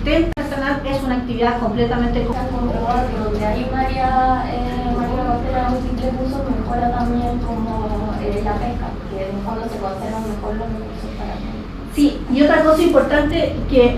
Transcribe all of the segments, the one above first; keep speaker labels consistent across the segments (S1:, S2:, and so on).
S1: existente artesanal es una actividad completamente
S2: comprobado que donde hay un área marina costera de múltiples usos mejora también como la pesca, que en el fondo se conservan mejor los recursos para el.
S1: Sí, y otra cosa importante que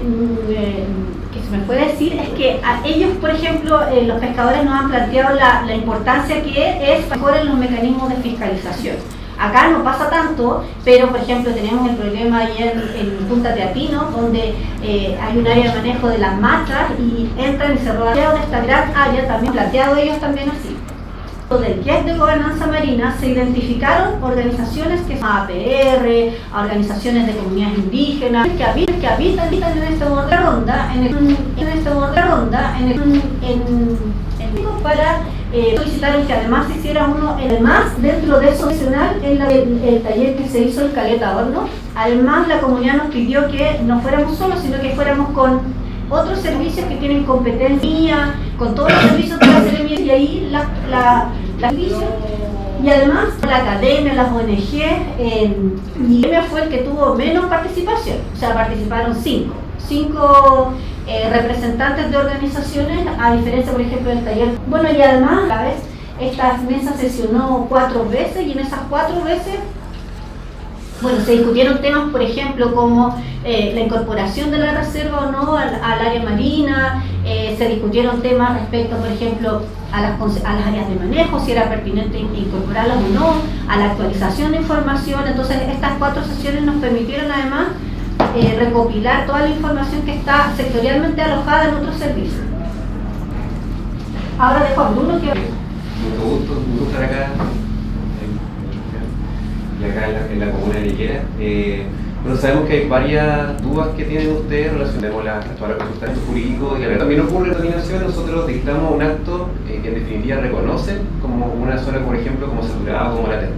S1: se me puede decir es que a ellos, por ejemplo, los pescadores nos han planteado la importancia que es mejorar los mecanismos de fiscalización. Acá no pasa tanto, pero por ejemplo tenemos el problema ahí en Punta Teatino, donde hay un área de manejo de las machas y entran y se roban de esta gran área, también planteado ellos también así. Del GIEC de gobernanza marina se identificaron organizaciones que son APR, organizaciones de comunidades indígenas que habitan en este borde de ronda, para solicitaron que además se hiciera uno, además dentro de eso nacional, el taller que se hizo en Caleta Horno, además la comunidad nos pidió que no fuéramos solos, sino que fuéramos con otros servicios que tienen competencia, con todos los servicios de la Seremía, y ahí la servicios, y además la academia, las ONG, y EMEA fue el que tuvo menos participación, o sea, participaron cinco representantes de organizaciones, a diferencia, por ejemplo, del taller. Bueno, y además, a la vez, esta mesa sesionó 4 veces, y en esas 4 veces, bueno, se discutieron temas, por ejemplo, como la incorporación de la reserva o no al área marina, se discutieron temas respecto, por ejemplo, a las áreas de manejo, si era pertinente incorporarlas o no, a la actualización de información. Entonces, estas 4 sesiones nos permitieron además recopilar toda la información que está sectorialmente alojada en otros servicios. Ahora dejo a Bruno que...
S3: Mucho gusto estar acá. Y acá en la comuna de Liquera. Bueno, sabemos que hay varias dudas que tienen ustedes relacionadas con toda la consulta jurídico, y también ocurre en terminación. Nosotros dictamos un acto que en definitiva reconoce como una zona, por ejemplo, como saturada o como latente.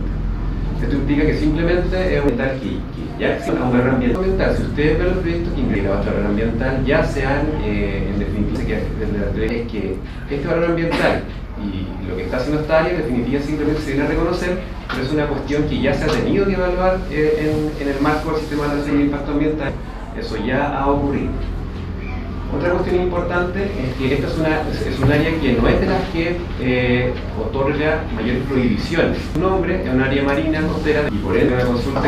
S3: Esto implica que simplemente es un ambiental que ya existe un barrio ambiental. Si ustedes ven los proyectos que implican nuestro barrio ambiental, ya sean en definitiva que este valor ambiental y lo que está haciendo esta área en definitiva simplemente se viene a reconocer, pero es una cuestión que ya se ha tenido que evaluar en el marco del sistema de de impacto ambiental. Eso ya ha ocurrido. Otra cuestión importante es que esta es un área que no es de las que otorga mayores prohibiciones. Su nombre es un área marina costera, y por ende una consulta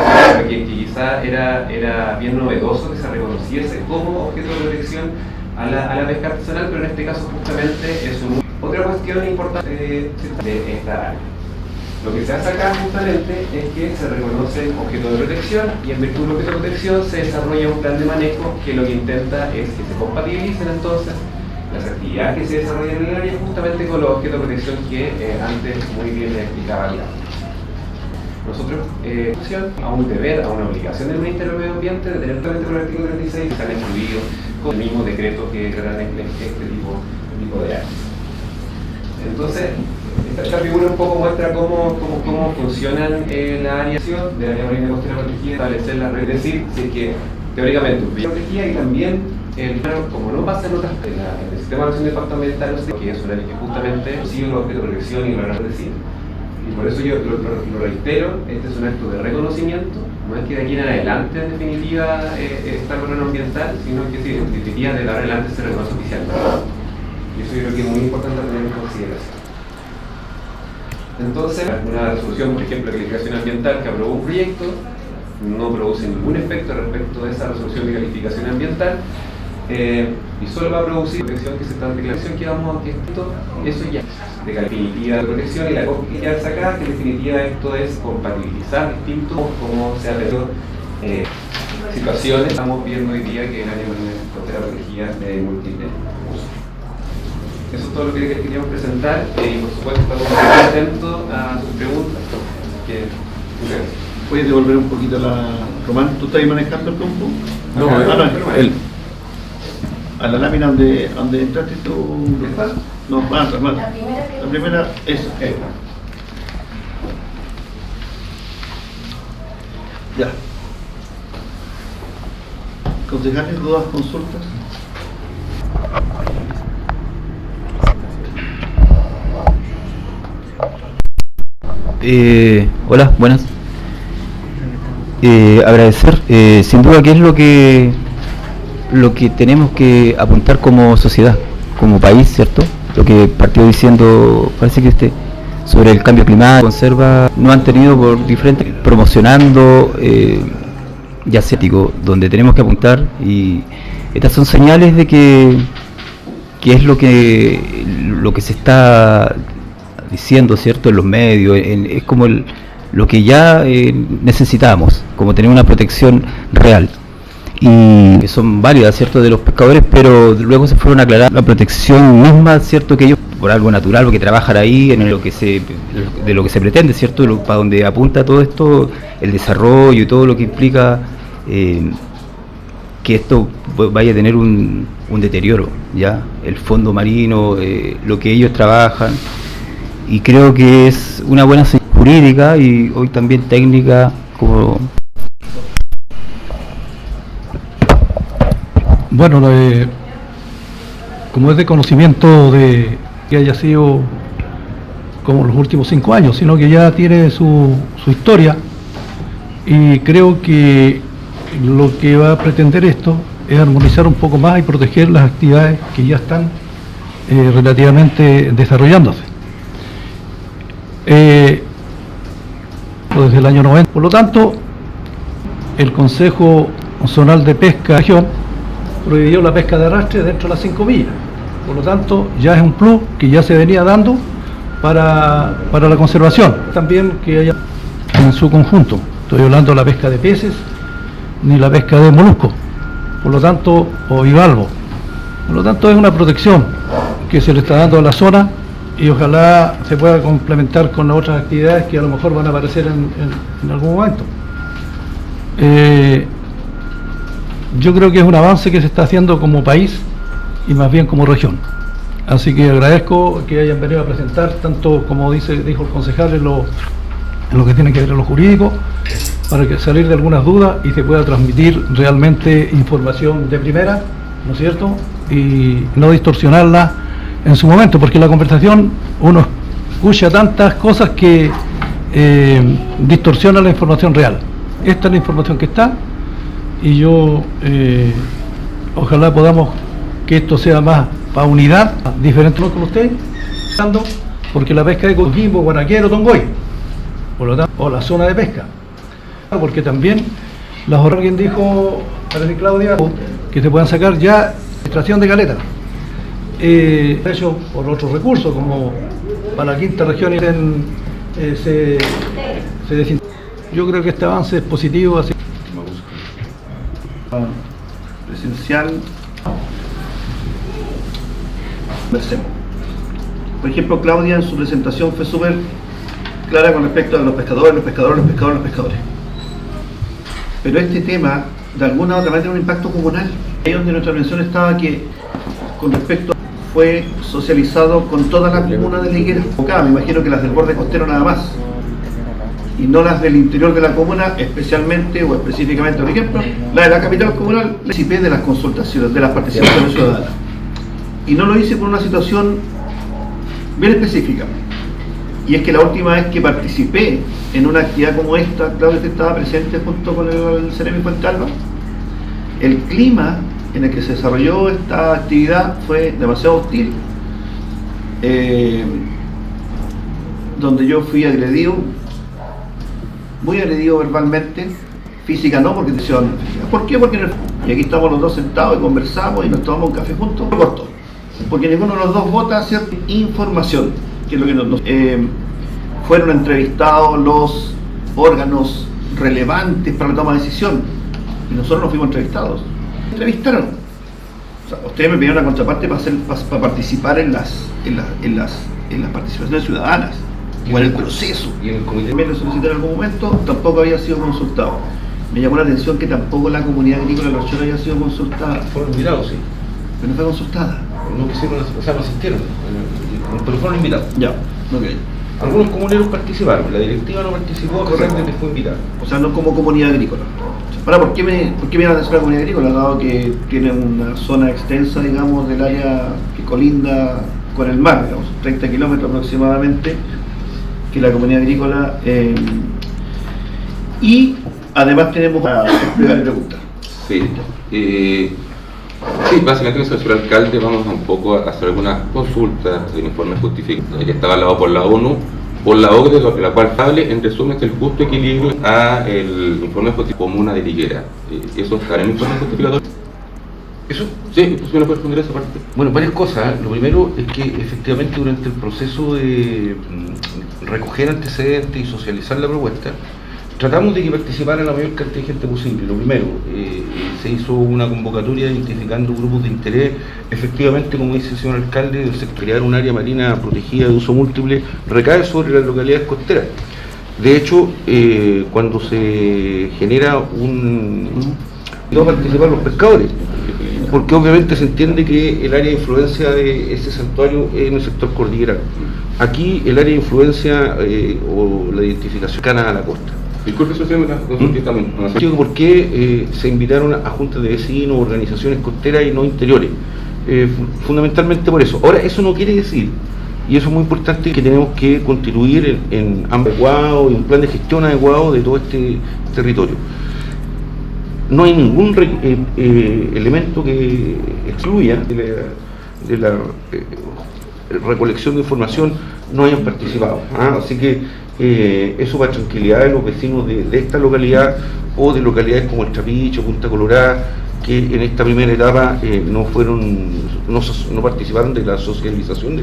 S3: que quizá era bien novedoso que se reconociese como objeto de protección a la pesca artesanal, pero en este caso justamente es otra cuestión importante de esta área. Lo que se hace acá justamente es que se reconoce objeto de protección, y en virtud del objeto de protección se desarrolla un plan de manejo que lo que intenta es que se compatibilicen entonces las actividades que se desarrollan en el área justamente con los objetos de protección que antes muy bien les explicaba ya. Nosotros, a un deber, a una obligación del Ministerio del Medio Ambiente de tener totalmente con el artículo 36 que se han excluido con el mismo decreto que declaran este tipo de áreas. Entonces, esta figura un poco muestra cómo funcionan la área de la área marina costera protegida, establecer la red, es decir, que teóricamente un bien protegida, y también como no pasa en otras en el sistema de acción de impacto ambiental, que es un área que justamente sigue los objetos de protección y lo van a decir. Y por eso yo lo reitero, este es un acto de reconocimiento, no es que de aquí en adelante en definitiva está el valor ambiental, sino que sí, en definitiva de ahora en adelante se reconoce oficialmente. Y eso yo creo que es muy importante tener en consideración. Entonces, una resolución, por ejemplo, de calificación ambiental que aprobó un proyecto, no produce ningún efecto respecto de esa resolución de calificación ambiental, y solo va a producir protección que se está en declaración que vamos a que eso ya de definitiva de protección, y la cosa que queda acá, que en definitiva esto es compatibilizar distintos como se ha pedido situaciones. Estamos viendo hoy día que el área marina costera protegida de múltiples usos. Eso es todo lo que queríamos presentar, y por supuesto estamos muy atentos a sus preguntas.
S4: ¿Puedes devolver un poquito Román? ¿Tú estás manejando el campo?
S3: No,
S4: él. A la lámina donde entraste tú. No, más. La primera, eso. Ya. ¿Concejales, dudas, consultas?
S5: Hola, buenas. Agradecer, sin duda, ¿qué es lo que lo que tenemos que apuntar como sociedad, como país, ¿cierto? Lo que partió diciendo, parece que usted, sobre el cambio climático, conserva, no han tenido por diferentes, promocionando, ya sea, donde tenemos que apuntar, y estas son señales de que es lo que se está diciendo, ¿cierto?, en los medios, es como lo que ya necesitamos, como tener una protección real. Y son válidas, ¿cierto?, de los pescadores, pero luego se fueron a aclarar la protección misma, ¿cierto?, que ellos, por algo natural, porque trabajan ahí, de lo que se pretende, ¿cierto?, para donde apunta todo esto, el desarrollo y todo lo que implica que esto vaya a tener un deterioro, ya, el fondo marino, lo que ellos trabajan, y creo que es una buena señal jurídica y hoy también técnica, como...
S6: Bueno, como es de conocimiento de que haya sido como los últimos 5 años, sino que ya tiene su historia, y creo que lo que va a pretender esto es armonizar un poco más y proteger las actividades que ya están relativamente desarrollándose. Desde el año 90. Por lo tanto, el Consejo Zonal de Pesca región prohibió la pesca de arrastre dentro de las 5 millas. Por lo tanto, ya es un plus que ya se venía dando para la conservación. También que haya en su conjunto, estoy hablando de la pesca de peces, ni la pesca de moluscos, por lo tanto, o bivalvo. Por lo tanto, es una protección que se le está dando a la zona, y ojalá se pueda complementar con las otras actividades que a lo mejor van a aparecer en algún momento. Yo creo que es un avance que se está haciendo como país y más bien como región. Así que agradezco que hayan venido a presentar, tanto como dijo el concejal, en lo que tiene que ver en lo jurídico, para que salir de algunas dudas y se pueda transmitir realmente información de primera, ¿no es cierto? Y no distorsionarla en su momento, porque en la conversación uno escucha tantas cosas que distorsiona la información real. Esta es la información que está, y yo ojalá podamos que esto sea más para unidad, diferente con usted, porque la pesca de Coquimbo, Guanaquero, Tongoy, por lo tanto, o la zona de pesca, porque también alguien dijo, parece Claudia, que se puedan sacar ya extracción de caleta, hecho por otros recursos, como para la quinta región se desintegra. Yo creo que este avance es positivo. Así.
S4: Presencial. Por ejemplo, Claudia en su presentación fue súper clara con respecto a los pescadores. Pero este tema, de alguna u otra manera, tiene un impacto comunal. Ahí donde nuestra mención estaba que, con respecto, fue socializado con toda la comuna de Liguera. Me imagino que las del borde costero nada más, y no las del interior de la comuna, especialmente o específicamente, por ejemplo, la de la capital comunal. Participé de las consultaciones, de las participaciones ciudadanas, y no lo hice por una situación bien específica, y es que la última vez que participé en una actividad como esta, Claudia estaba presente junto con el Ceremi Fuentealba, el clima en el que se desarrolló esta actividad fue demasiado hostil, donde yo fui agredido, muy agredido verbalmente, física no, porque decían, ¿por qué? Porque y aquí estamos los dos sentados y conversamos y nos tomamos un café juntos, corto, porque ninguno de los dos vota cierta información, que es lo que fueron entrevistados los órganos relevantes para la toma de decisión, y nosotros no fuimos entrevistados. Entrevistaron. O sea, ustedes me pidieron una contraparte para participar en las participaciones ciudadanas o en el proceso. Y en el comité me lo solicité en algún momento, tampoco había sido consultado. Me llamó la atención que tampoco la comunidad agrícola de Los Choros había sido consultada.
S7: Fueron invitados, sí.
S4: Pero no fue consultada.
S7: No quisieron, o sea, no asistieron, pero fueron invitados.
S4: Ya, ok.
S7: Algunos comuneros participaron, la directiva no participó, correcto, que fue invitada.
S4: O sea, no como comunidad agrícola. Ahora, ¿por qué me llama la atención la comunidad agrícola? Dado que tiene una zona extensa, digamos, del área que colinda con el mar, digamos, 30 kilómetros aproximadamente, que la comunidad agrícola, y además tenemos a explicar y preguntar.
S7: Sí. Sí, básicamente, señor alcalde, vamos un poco a hacer algunas consultas del informe justificado que está avalado por la ONU, por la OCDE, la cual hable en resumen el justo equilibrio a el informe justificado comuna de Liguera. ¿Eso está en el informe justificador?
S4: ¿Eso?
S7: Sí, ¿usted me puede responder esa parte?
S4: Bueno, varias cosas. Lo primero es que efectivamente durante el proceso de recoger antecedentes y socializar la propuesta, tratamos de que participara la mayor cantidad de gente posible. Lo primero, se hizo una convocatoria identificando grupos de interés. Efectivamente, como dice el señor alcalde, el sector crear un área marina protegida de uso múltiple recae sobre las localidades costeras. De hecho, cuando se genera va a participar los pescadores, porque obviamente se entiende que el área de influencia de ese santuario es en el sector cordillerano. Aquí el área de influencia o la identificación cercana a la costa.
S7: Disculpe, señor,
S4: ¿Por qué se invitaron a juntas de vecinos, organizaciones costeras y no interiores? Fundamentalmente por eso. Ahora, eso no quiere decir, y eso es muy importante, que tenemos que constituir en adecuado y un plan de gestión adecuado de todo este territorio. No hay ningún elemento que excluya de la recolección de información no hayan participado. Así que eso para tranquilidad de los vecinos de esta localidad o de localidades como El Trapiche, Punta Colorada, que en esta primera etapa no participaron de la socialización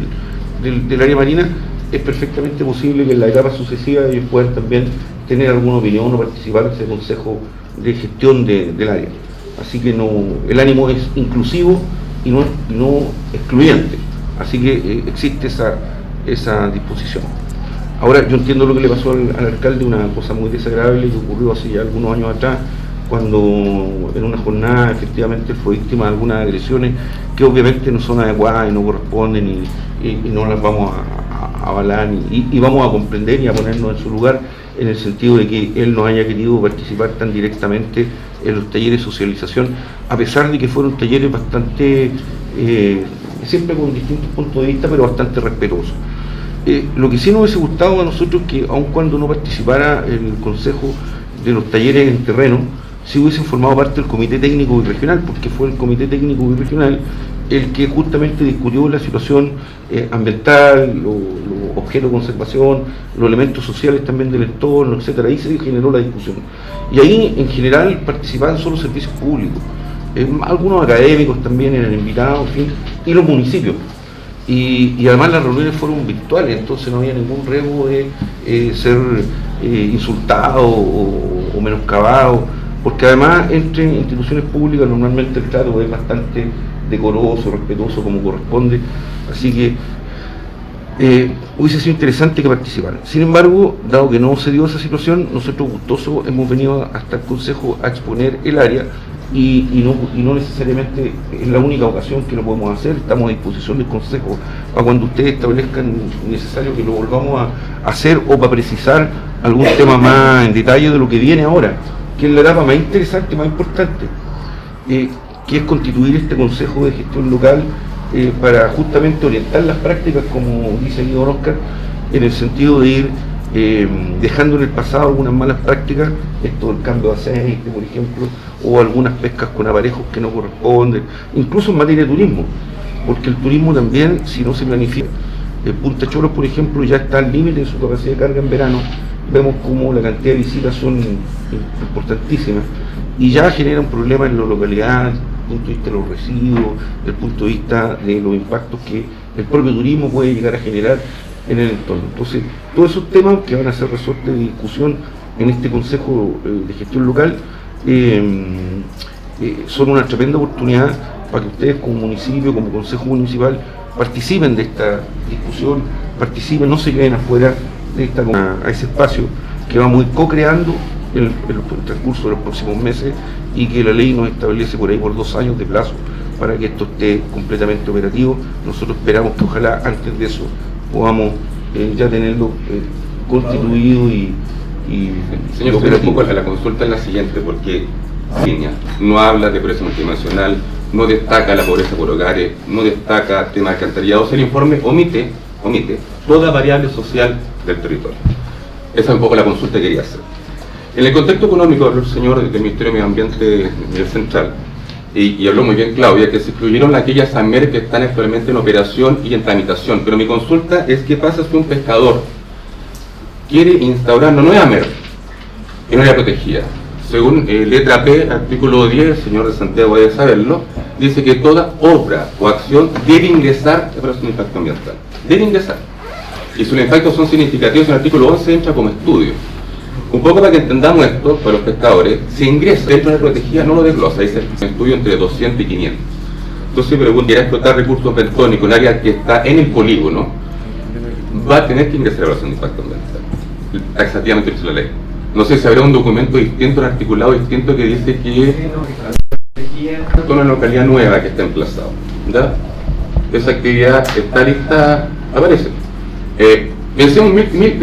S4: del área marina. Es perfectamente posible que en la etapa sucesiva ellos puedan también tener alguna opinión o participar en ese consejo de gestión del área. Así que el ánimo es inclusivo y no excluyente. Así que existe esa disposición. Ahora, yo entiendo lo que le pasó al alcalde, una cosa muy desagradable que ocurrió hace ya algunos años atrás, cuando en una jornada efectivamente fue víctima de algunas agresiones que obviamente no son adecuadas y no corresponden y no las vamos a avalar y vamos a comprender y a ponernos en su lugar, en el sentido de que él no haya querido participar tan directamente en los talleres de socialización, a pesar de que fueron talleres bastante, siempre con distintos puntos de vista, pero bastante respetuosos. Lo que sí nos hubiese gustado a nosotros es que, aun cuando no participara el consejo de los talleres en terreno, sí hubiesen formado parte del comité técnico birregional, porque fue el comité técnico birregional el que justamente discutió la situación ambiental, los objetos de conservación, los elementos sociales también del entorno, etcétera. Ahí se generó la discusión. Y ahí, en general, participaban solo servicios públicos. Algunos académicos también eran invitados, en fin, y los municipios. Y además las reuniones fueron virtuales, entonces no había ningún riesgo de ser insultado o menoscabado, porque además entre instituciones públicas normalmente el trato es bastante decoroso, respetuoso como corresponde, así que hubiese sido interesante que participaran. Sin embargo, dado que no se dio esa situación, nosotros gustosos hemos venido hasta el Consejo a exponer el área y no necesariamente es la única ocasión que lo podemos hacer. Estamos a disposición del Consejo para cuando ustedes establezcan necesario que lo volvamos a hacer o para precisar algún tema más en detalle de lo que viene ahora, que es la etapa más interesante, más importante, que es constituir este Consejo de Gestión Local para justamente orientar las prácticas, como dice aquí don Oscar, en el sentido de ir dejando en el pasado algunas malas prácticas, esto del cambio de aceite, por ejemplo, o algunas pescas con aparejos que no corresponden, incluso en materia de turismo, porque el turismo también, si no se planifica, Punta Choros, por ejemplo, ya está al límite de su capacidad de carga en verano. Vemos como la cantidad de visitas son importantísimas y ya generan problemas en la localidad, desde el punto de vista de los residuos, desde el punto de vista de los impactos que el propio turismo puede llegar a generar en el entorno. Entonces, todos esos temas que van a ser resorte de discusión en este Consejo de Gestión Local son una tremenda oportunidad para que ustedes como municipio, como Consejo Municipal, participen de esta discusión, participen, no se queden afuera de a ese espacio que vamos a ir co-creando en el transcurso de los próximos meses y que la ley nos establece por ahí por 2 años de plazo para que esto esté completamente operativo. Nosotros esperamos que ojalá antes de eso podamos ya tenerlo constituido y
S7: señor, operativo. Un poco la consulta es la siguiente, porque no habla de pobreza multidimensional, no destaca la pobreza por hogares, no destaca tema de alcantarillado. El informe omite toda variable social del territorio. Esa es un poco la consulta que quería hacer. En el contexto económico, el señor del Ministerio de Medio Ambiente del Central, y habló muy bien Claudia, que se excluyeron aquellas AMER que están actualmente en operación y en tramitación. Pero mi consulta es qué pasa si un pescador quiere instaurar una nueva AMER en área protegida. Según letra P, artículo 10, el señor de Santiago debe saberlo, dice que toda obra o acción debe ingresar a evaluación de impacto ambiental. Debe ingresar. Y si los impactos son significativos, en el artículo 11 entra como estudio. Un poco para que entendamos esto, para los pescadores, si ingresa dentro de la protegida no lo desglosa, dice un estudio entre 200 y 500. Entonces, pregunto, ¿quiere explotar recursos bentónicos en un área que está en el polígono? Va a tener que ingresar a evaluación de impacto ambiental, taxativamente dice la ley. No sé si habrá un documento distinto, un articulado distinto que dice que es una localidad nueva que está emplazado, ¿verdad? Esa actividad está lista, aparece. Pensemos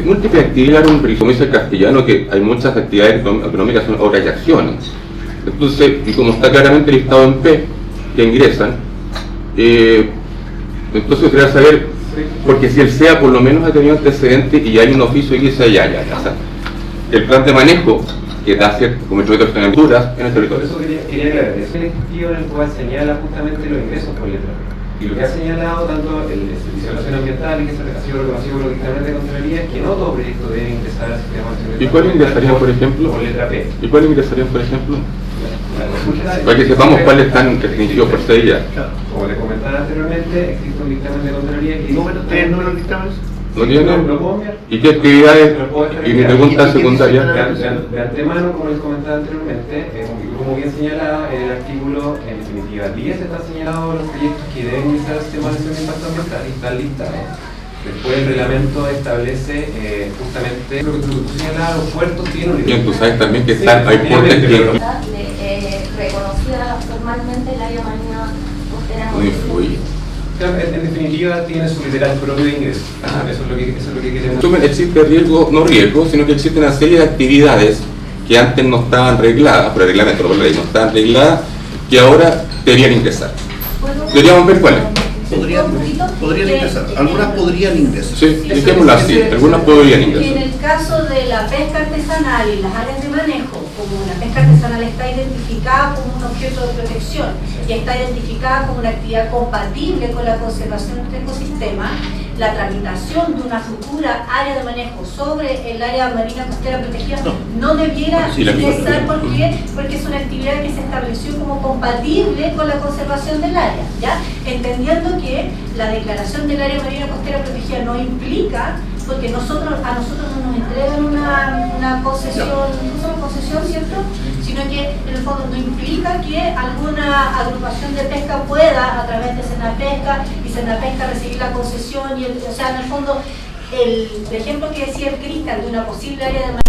S7: múltiples actividades, como dice el castellano, que hay muchas actividades económicas, son obras y acciones. Entonces, y como está claramente listado en P, que ingresan, entonces quería saber, porque si el SEA por lo menos ha tenido antecedentes y hay un oficio que dice ya, o sea, el plan de manejo que da cierto como instrumento de alturas en el territorio.
S3: Eso quería aclarar, es un ejecutivo en el cual señala justamente los ingresos por letra. Y lo que ha señalado tanto el Servicio de Evaluación Ambiental y que ha sido reconocido por los dictámenes de Contraloría es que no todo proyecto debe ingresar al sistema nacional.
S7: ¿Y cuál ingresarían, por ejemplo?
S3: Por letra P.
S7: ¿Y cuál ingresarían, por ejemplo? Para que sepamos cuáles están restringidos por SEA.
S3: Como les comentaba anteriormente, existe un dictamen de Contraloría que
S4: ¿Tienen número de dictámenes?
S7: ¿No tienen?
S3: ¿Lo puedo enviar?
S7: ¿Y qué actividades? Y mi pregunta secundaria.
S3: De antemano, como les comentaba anteriormente, como bien señalaba en el artículo, en definitiva, 10 están señalados los proyectos que deben ingresar al sistema nacional de impacto ambiental y están listados. Después el reglamento establece justamente lo que tú señalabas, los puertos tienen un...
S7: Bien, tú sabes también que están, hay puertos que...
S2: Reconocida formalmente el área marina costera.
S7: No influye.
S3: En definitiva, tiene su literal propio de ingreso. Eso es lo que queremos.
S7: Existe riesgo, no riesgo, sino que existe una serie de actividades que antes no estaban regladas, por el reglamento, por la ley, no estaban regladas, que ahora deberían ingresar. Deberíamos ver cuáles.
S4: Podrían ingresar. Algunas podrían ingresar.
S7: Sí, dejémoslo así, algunas podrían
S1: Que en
S7: ingresar.
S1: el caso de la pesca artesanal y las áreas de manejo, como la pesca artesanal está identificada como un objeto de protección y está identificada como una actividad compatible con la conservación del ecosistema, la tramitación de una futura área de manejo sobre el área marina costera protegida no debiera ingresar. ¿Por qué? Porque es una actividad que se estableció como compatible con la conservación del área, ¿ya? Entendiendo que la declaración del área marina costera protegida no implica, porque a nosotros no nos entregan una concesión, no solo concesión, ¿cierto? Sino que en el fondo no implica que alguna agrupación de pesca pueda, a través de Senapesca y Senapesca, recibir la concesión. O sea, en el fondo, el ejemplo que decía el Cristian de una posible área de manejo,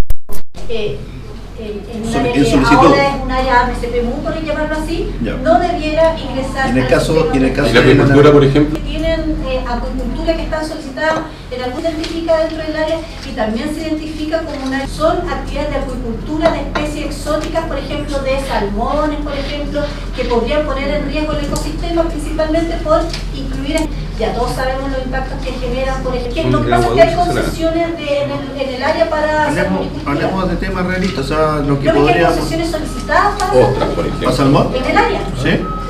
S1: en un área que ahora es un área MCPMU, por llamarlo así, no debiera ingresar.
S4: En el caso
S7: ¿Y la agricultura, por ejemplo?
S1: Tienen acuicultura que están solicitadas en algún identifica dentro del área y también se identifica como una... Son actividades de acuicultura de especies exóticas, por ejemplo, de salmones, por ejemplo, que podrían poner en riesgo el ecosistema, principalmente por incluir... Ya todos sabemos los impactos que generan, por ejemplo. Lo que pasa es que hay concesiones en el área para...
S4: Hablemos de temas realistas, o sea, lo que
S1: Creo que hay
S4: podríamos...
S1: concesiones solicitadas para
S7: Otras, por ejemplo.
S4: ¿Para salmón?
S1: en el área.
S4: ¿Sí?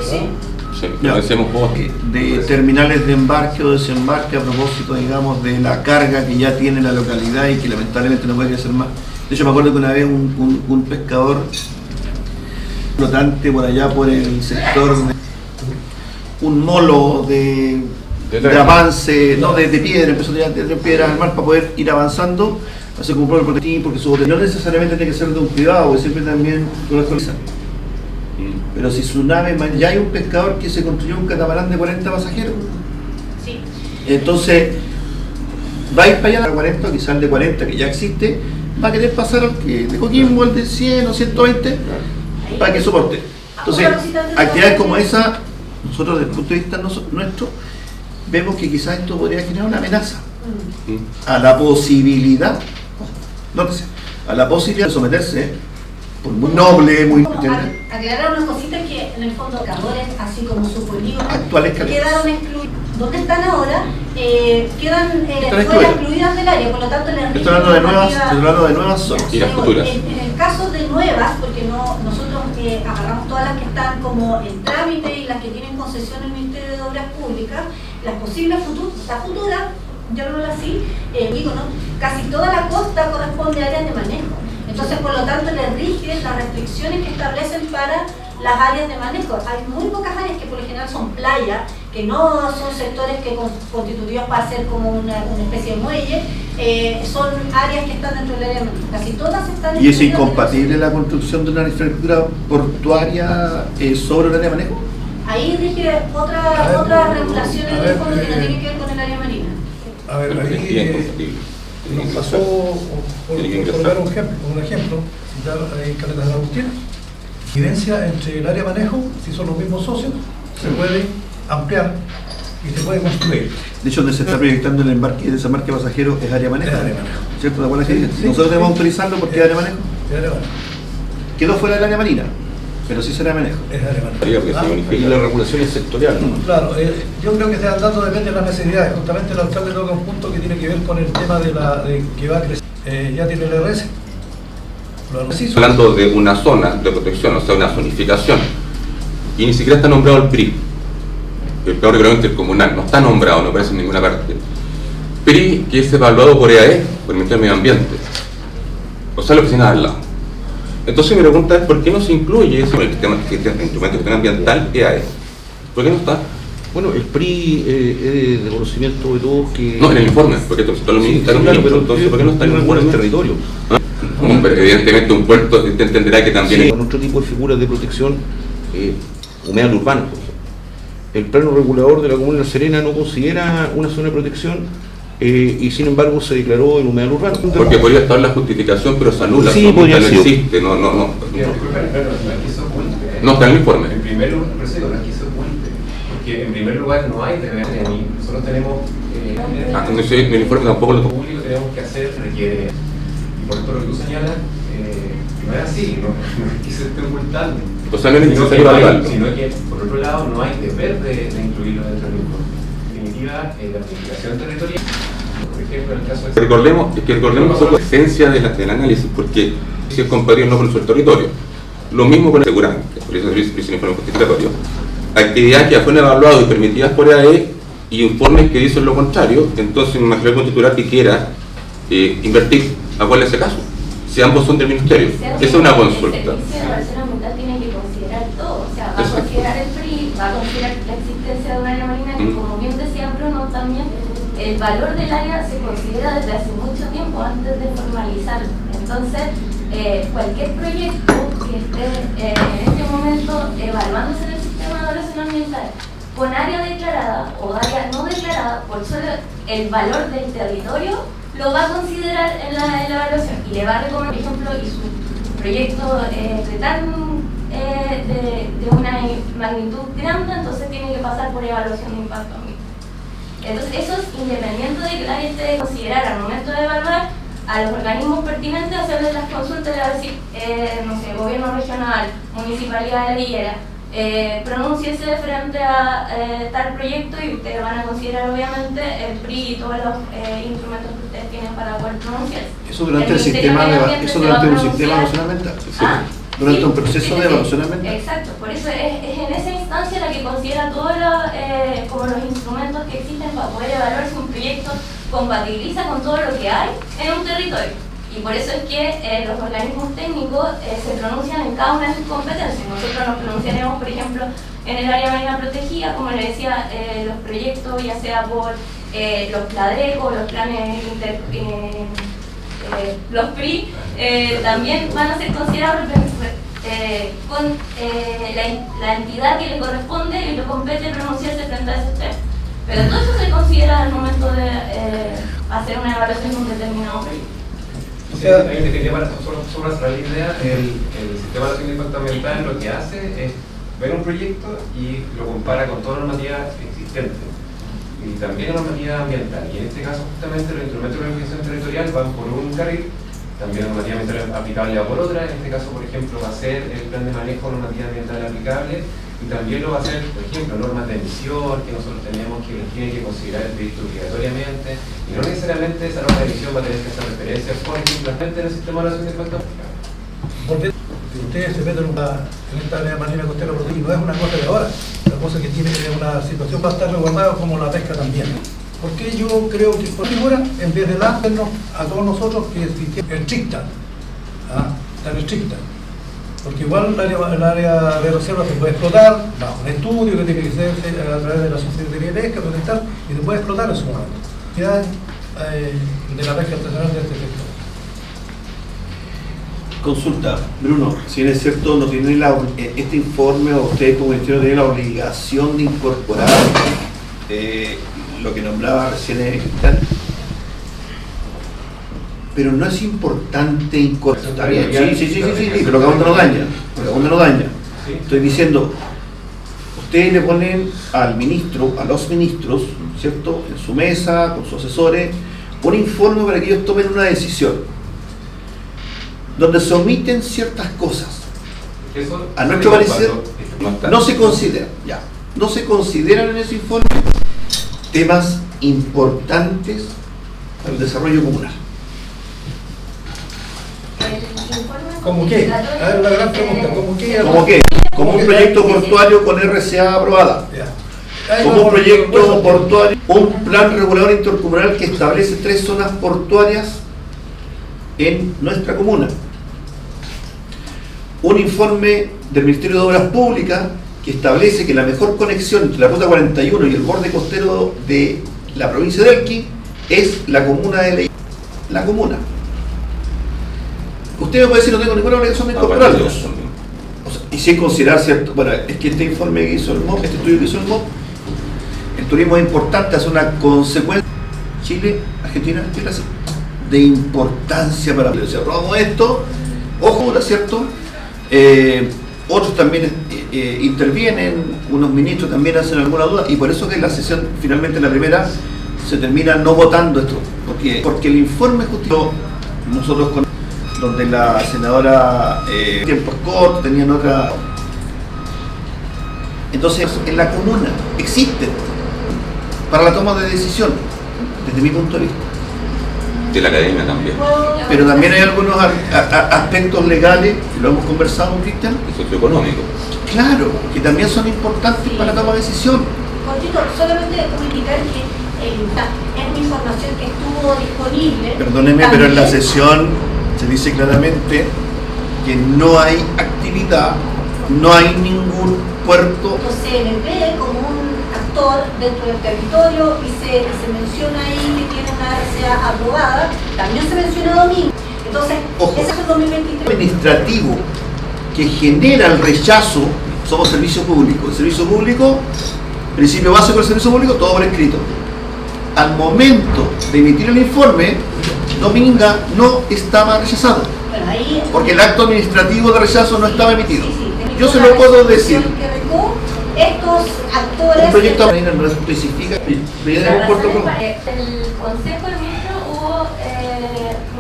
S1: Sí.
S7: Sí,
S4: Ya.
S7: pensemos otras.
S4: De terminales de embarque o desembarque a propósito, digamos, de la carga que ya tiene la localidad y que lamentablemente no puede hacer más. De hecho, me acuerdo que una vez un pescador flotante por allá por el sector, un molo de avance, no, de piedra, empezó a tirar piedras al mar para poder ir avanzando, se compró el protectín porque su bote no necesariamente tiene que ser de un privado, que siempre también lo actualizan. Pero si su nave, ya hay un pescador que se construyó un catamarán de 40 pasajeros.
S1: Sí.
S4: Entonces, va a ir para allá a 40, quizás el de 40 que ya existe, va a querer pasar al que de Coquimbo, al de 100 o 120, para que soporte. Entonces, actividades como esa, nosotros desde el punto de vista nuestro, vemos que quizás esto podría generar una amenaza a la posibilidad, nótese, a la posibilidad de someterse, por muy noble, muy...
S1: Aclarar unas cositas que en el fondo pescadores, así como su polígono,
S4: actuales
S1: quedaron excluidos. ¿Dónde están ahora? Quedan
S4: Están
S1: fuera excluidas del área, por lo tanto la
S4: Estoy hablando de nuevas zonas.
S7: Y las futuras.
S1: En el caso de nuevas, porque nosotros agarramos todas las que están como en trámite y las que tienen concesión en el Ministerio de Obras Públicas, las posibles futuras, yo no lo así, digo, ¿no? Casi toda la costa corresponde a áreas de manejo. Entonces, por lo tanto, le rigen las restricciones que establecen para las áreas de manejo. Hay muy pocas áreas que por lo general son playas, que no son sectores que constituidos para ser como una especie de muelle, son áreas que están dentro del área de manejo. Casi todas están.
S4: ¿Y es incompatible la construcción de una infraestructura portuaria sobre el área de manejo?
S1: Ahí rige otra regulación en el fondo que no tiene que ver con el área marina.
S6: A ver, ahí nos pasó, por dar un ejemplo, citar ahí Caleta de Agustín, evidencia entre el área de manejo, si son los mismos socios, se puede ampliar y se puede construir.
S4: De hecho, donde se está proyectando el embarque y desembarque de pasajeros es área de manejo.
S6: Es área de manejo.
S4: ¿Cierto? ¿De acuerdo? Nosotros debemos autorizarlo porque es área de manejo.
S6: Es área de manejo.
S4: Quedó fuera del área marina, pero sí será de manejo.
S6: Es área de manejo.
S7: Y la regulación es sectorial, ¿no?
S6: Claro, yo creo que se dan datos depende de las necesidades. Justamente el alcalde toca un punto que tiene que ver con el tema de que va a crecer. Ya tiene el RS.
S7: Hablando de una zona de protección, o sea, una zonificación, y ni siquiera está nombrado el PRI, el Plan Reglamento Intercomunal, no está nombrado, no aparece en ninguna parte. PRI que es evaluado por EAE, por el Ministerio de Medio Ambiente, o sea, la oficina de al lado. Entonces mi pregunta es, ¿por qué no se incluye eso en el sistema de instrumento ambiental EAE? ¿Por qué no está?
S8: Bueno, el PRI es de conocimiento de todos que...
S7: No, en el informe, porque esto lo ministros,
S8: pero
S7: entonces, ¿por qué no está en el
S8: regular el
S7: informe?
S8: territorio.
S7: Hombre, evidentemente un puerto te entenderá que también...
S8: Sí, con otro tipo de figuras de protección humedal urbana, por ejemplo. El plano regulador de la Comuna de La Serena no considera una zona de protección y sin embargo se declaró en humedal urbano.
S7: Porque podría estar la justificación, pero se anula,
S8: Sí, podría
S7: no
S8: ser.
S7: existe, no está en el informe.
S3: En primer lugar, porque en primer lugar no hay deber de mí. Nosotros tenemos
S7: No sé, en el informe tampoco lo
S3: público tenemos que hacer, requiere, y por esto lo que tú señalas, no es así, no es que se esté ocultando.
S7: O sea, no es
S3: Sino
S7: necesario
S3: que
S7: evaluarlo.
S3: sino que, por otro lado, no hay deber de incluirlo dentro del informe. En definitiva, la planificación territorial, por ejemplo, en el caso de...
S7: Recordemos un poco la esencia del análisis, porque si es compatible o no con nuestro territorio. Lo mismo con el seguridad, por eso es un informe justificatorio. Actividades que ya fueron evaluadas y permitidas por EAE y informes que dicen lo contrario, entonces imagínate un titular que quiera invertir, ¿a cuál es ese caso? Si ambos son del ministerio. Esa es una consulta.
S2: El servicio de evaluación ambiental tiene que considerar todo, o sea, va a considerar el PRI, va a considerar la existencia de un área marina y como bien decía Bruno también, el valor del área se considera desde hace mucho tiempo antes de formalizarlo. Entonces, cualquier proyecto que esté en este momento evaluándose en el sistema de evaluación ambiental con área declarada o área no declarada, por solo el valor del territorio, lo va a considerar en la evaluación y le va a recomendar, por ejemplo, y su proyecto de una magnitud grande, entonces tiene que pasar por evaluación de impacto ambiental. Entonces, eso es independiente de que el área esté de considerar al momento de evaluar a los organismos pertinentes, hacerles las consultas, a decir, no sé, gobierno regional, municipalidad de Lillera, pronúnciese frente a tal proyecto y ustedes van a considerar obviamente el PRI y todos los instrumentos que ustedes tienen para poder pronunciarse.
S4: Eso durante el sistema eso durante un sistema de evaluación ambiental. Durante un proceso de evaluación ambiental.
S2: Exacto, por eso es en esa instancia la que considera todos como los instrumentos que existen para poder evaluar si un proyecto compatibiliza con todo lo que hay en un territorio. Y por eso es que los organismos técnicos se pronuncian en cada una de sus competencias. Nosotros nos pronunciaremos, por ejemplo, en el área marina protegida, como le decía, los proyectos, ya sea por los PLADECO, los planes los PRI, también van a ser considerados con la entidad que le corresponde y le compete pronunciarse frente a ese tema. Pero todo eso se considera al momento de hacer una evaluación de un determinado proyecto.
S3: O sea, ahí en definitiva, para cerrar la idea, el sistema de evaluación de impacto ambiental lo que hace es ver un proyecto y lo compara con toda la normativa existente y también la normativa ambiental. Y en este caso, justamente, los instrumentos de planificación territorial van por un carril, también la normativa ambiental aplicable va por otra. En este caso, por ejemplo, va a ser el plan de manejo normativa ambiental aplicable y también lo va a ser, por ejemplo, normas de emisión que nosotros tenemos que tiene que considerar el proyecto obligatoriamente y no necesariamente esa norma de emisión va a tener que hacer referencia por simplemente en el sistema de evaluación de impacto ambiental.
S6: Si ustedes se meten en esta área marina costera protegida, no es una cosa de ahora, es una cosa que tiene una situación va a estar resguardada como la pesca también. Porque yo creo que por figura, en vez de darnos a todos nosotros que es estricta, tan estricta. Porque igual el área de reserva se puede explotar bajo un estudio que tiene que ser a través de la Secretaría de Pesca, y se puede explotar en su momento. De la pesca artesanal de este sector.
S4: Consulta, Bruno, si bien es cierto, no tiene este informe o ustedes como ministerio tienen la obligación de incorporar lo que nombraba recién Cristian, pero no es importante incorporar. Está bien, sí, pero que aún no lo daña. Estoy diciendo, ustedes le ponen al ministro, a los ministros, ¿cierto?, en su mesa, con sus asesores, un informe para que ellos tomen una decisión, donde se omiten ciertas cosas.
S3: Eso,
S4: a nuestro parecer, no se consideran en ese informe temas importantes para el desarrollo comunal.
S6: ¿Cómo qué? A ver, la gran pregunta, ¿cómo qué?
S4: ¿Cómo qué? Como un proyecto portuario con RCA aprobada. Como un proyecto portuario, un plan regulador intercomunal que establece 3 zonas portuarias en nuestra comuna. Un informe del Ministerio de Obras Públicas que establece que la mejor conexión entre la Ruta 41 y el borde costero de la provincia de Elqui es la comuna de Ley. La comuna. Usted me puede decir, no tengo ninguna obligación de incorporarlos. O sea, y sin considerar, cierto, bueno, es que este informe que hizo el MOP, este estudio que hizo el MOP, el turismo es importante, es una consecuencia. Chile, Argentina, de importancia para la si aprobamos esto, ojo, ¿no es cierto? Otros también intervienen, unos ministros también hacen alguna duda, y por eso que la sesión, finalmente la primera, se termina no votando esto, porque el informe justificó, nosotros con donde la senadora tiempos cortos tenían otra. Entonces, en la comuna existen para la toma de decisión, desde mi punto de vista.
S7: De la academia también.
S4: Pero también hay algunos aspectos legales, y lo hemos conversado, Cristian,
S7: Y socioeconómico.
S4: claro, que también son importantes para la toma de decisión.
S1: Conchito, solamente comunicar que es una información que estuvo disponible.
S4: Perdóneme,
S1: también,
S4: pero en la sesión se dice claramente que no hay actividad, no hay ningún puerto.
S1: CNP como un actor dentro del territorio y se menciona ahí que tiene una RCA aprobada, también se menciona domingo. Entonces,
S4: ojo,
S1: ese es el 2023.
S4: Administrativo que genera el rechazo, somos servicio público. El servicio público, principio básico del servicio público, todo por escrito. Al momento de emitir el informe, Dominga no estaba rechazado,
S1: Bueno, ahí,
S4: porque el acto administrativo de rechazo no estaba emitido.
S1: sí,
S4: Yo se lo puedo decir.
S1: que recó estos actores.
S4: Un proyecto de no especifica.
S2: El Consejo de Ministros hubo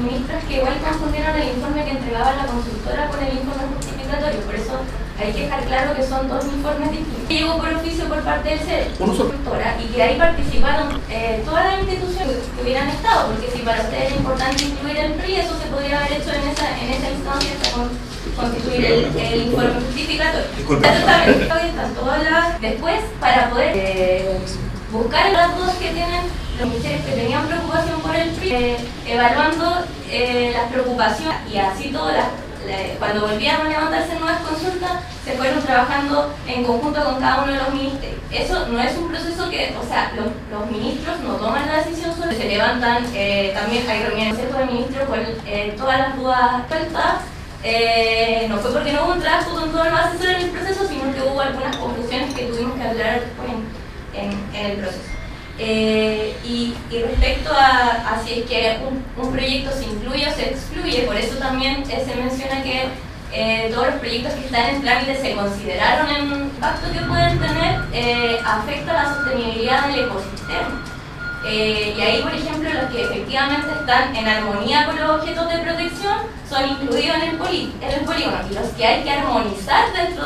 S2: ministros que igual confundieron el informe que entregaba la consultora con el informe justificatorio, por eso hay que dejar claro que son 2 informes distintos. Llegó por oficio por parte del CEDE y que ahí participaron todas las instituciones que hubieran estado, porque si para ustedes es importante incluir el PRI, eso se podría haber hecho en esa instancia hasta constituir el informe justificatorio. Después, para poder buscar las dudas que tienen los ministerios que tenían preocupación por el PRI, evaluando las preocupaciones y así todas cuando volvían a levantarse nuevas consultas, se fueron trabajando en conjunto con cada uno de los ministerios. Eso no es un proceso que, o sea, los ministros no toman la decisión solo, se levantan, también hay reuniones del Consejo de Ministros con todas las dudas sueltas. No fue porque no hubo un trabajo con todos los asesores en el proceso, sino que hubo algunas conclusiones que tuvimos que aclarar después en el proceso. Y respecto a si es que un proyecto se incluye o se excluye, por eso también se menciona que todos los proyectos que están en trámite se consideraron en un impacto que pueden tener, afecta la sostenibilidad del ecosistema. Y ahí, por ejemplo, los que efectivamente están en armonía con los objetos de protección son incluidos en el polígono, y los que hay que armonizar dentro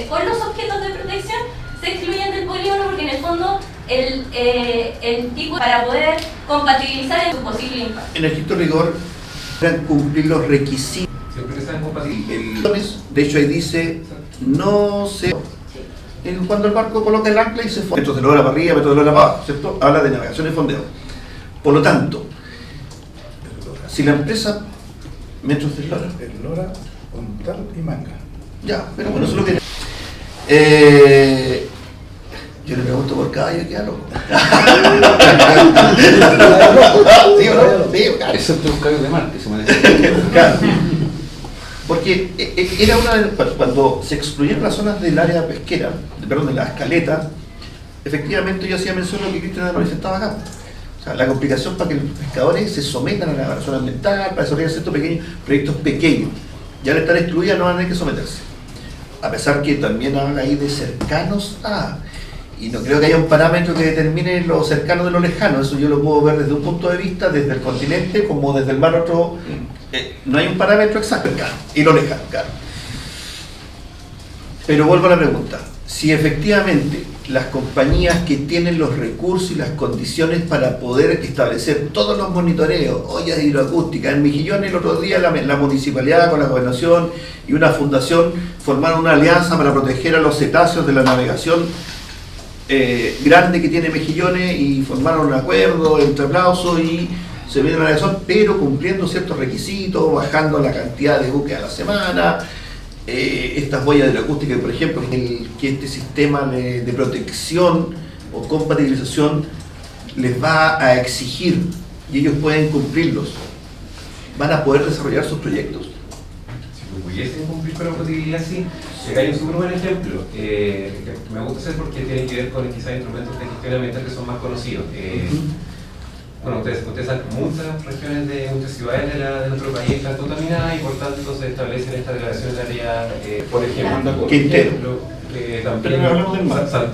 S2: con los objetos de protección se excluyen del polígono, porque en el fondo el tipo para poder compatibilizar su posible impacto.
S4: En estricto rigor, cumplir los requisitos.
S3: Siempre que sean compatibles.
S4: De hecho ahí dice, no se... Cuando el barco coloca el ancla y se fue, metros de la hora para arriba, metros de la hora para abajo, ¿cierto? Habla de navegación y fondeo. Por lo tanto, si la empresa... metros de la hora.
S9: El lora, puntal y manga.
S4: Ya, pero bueno, eso es lo que... yo le pregunto por caballo y queda loco. ¿Sí o no? Sí, claro.
S8: Excepto un caballo de mar que se maneja.
S4: Claro. Porque era una de, cuando se excluyeron las zonas del área pesquera, perdón, de las caletas, efectivamente yo hacía mención a lo que Cristian ha manifestado acá. O sea, la complicación para que los pescadores se sometan a la zona ambiental, para desarrollar ciertos pequeños proyectos pequeños. Ya al estar excluidas no van a tener que someterse. A pesar que también habla ahí de cercanos a... Y no creo que haya un parámetro que determine lo cercano de lo lejano. Eso yo lo puedo ver desde un punto de vista, desde el continente como desde el mar otro. No hay un parámetro exacto, cercano y lo lejano, claro. Pero vuelvo a la pregunta. Si efectivamente las compañías que tienen los recursos y las condiciones para poder establecer todos los monitoreos, ollas hidroacústicas, en Mejillones el otro día la municipalidad con la gobernación y una fundación formaron una alianza para proteger a los cetáceos de la navegación grande que tiene Mejillones y formaron un acuerdo entre aplausos y se viene la navegación, pero cumpliendo ciertos requisitos, bajando la cantidad de buques a la semana, estas huellas hidroacústicas, por ejemplo, que este sistema de protección o compatibilización les va a exigir y ellos pueden cumplirlos, van a poder desarrollar sus proyectos.
S3: Si pudiesen cumplir con la compatibilidad, sí. Acá hay un súper buen ejemplo que me gusta hacer porque tiene que ver con quizás instrumentos de gestión ambiental que son más conocidos. Bueno, ustedes saben que muchas regiones muchas ciudades de nuestro país están contaminadas y por tanto se establecen estas declaraciones de área, por ejemplo,
S4: Quintero.
S3: También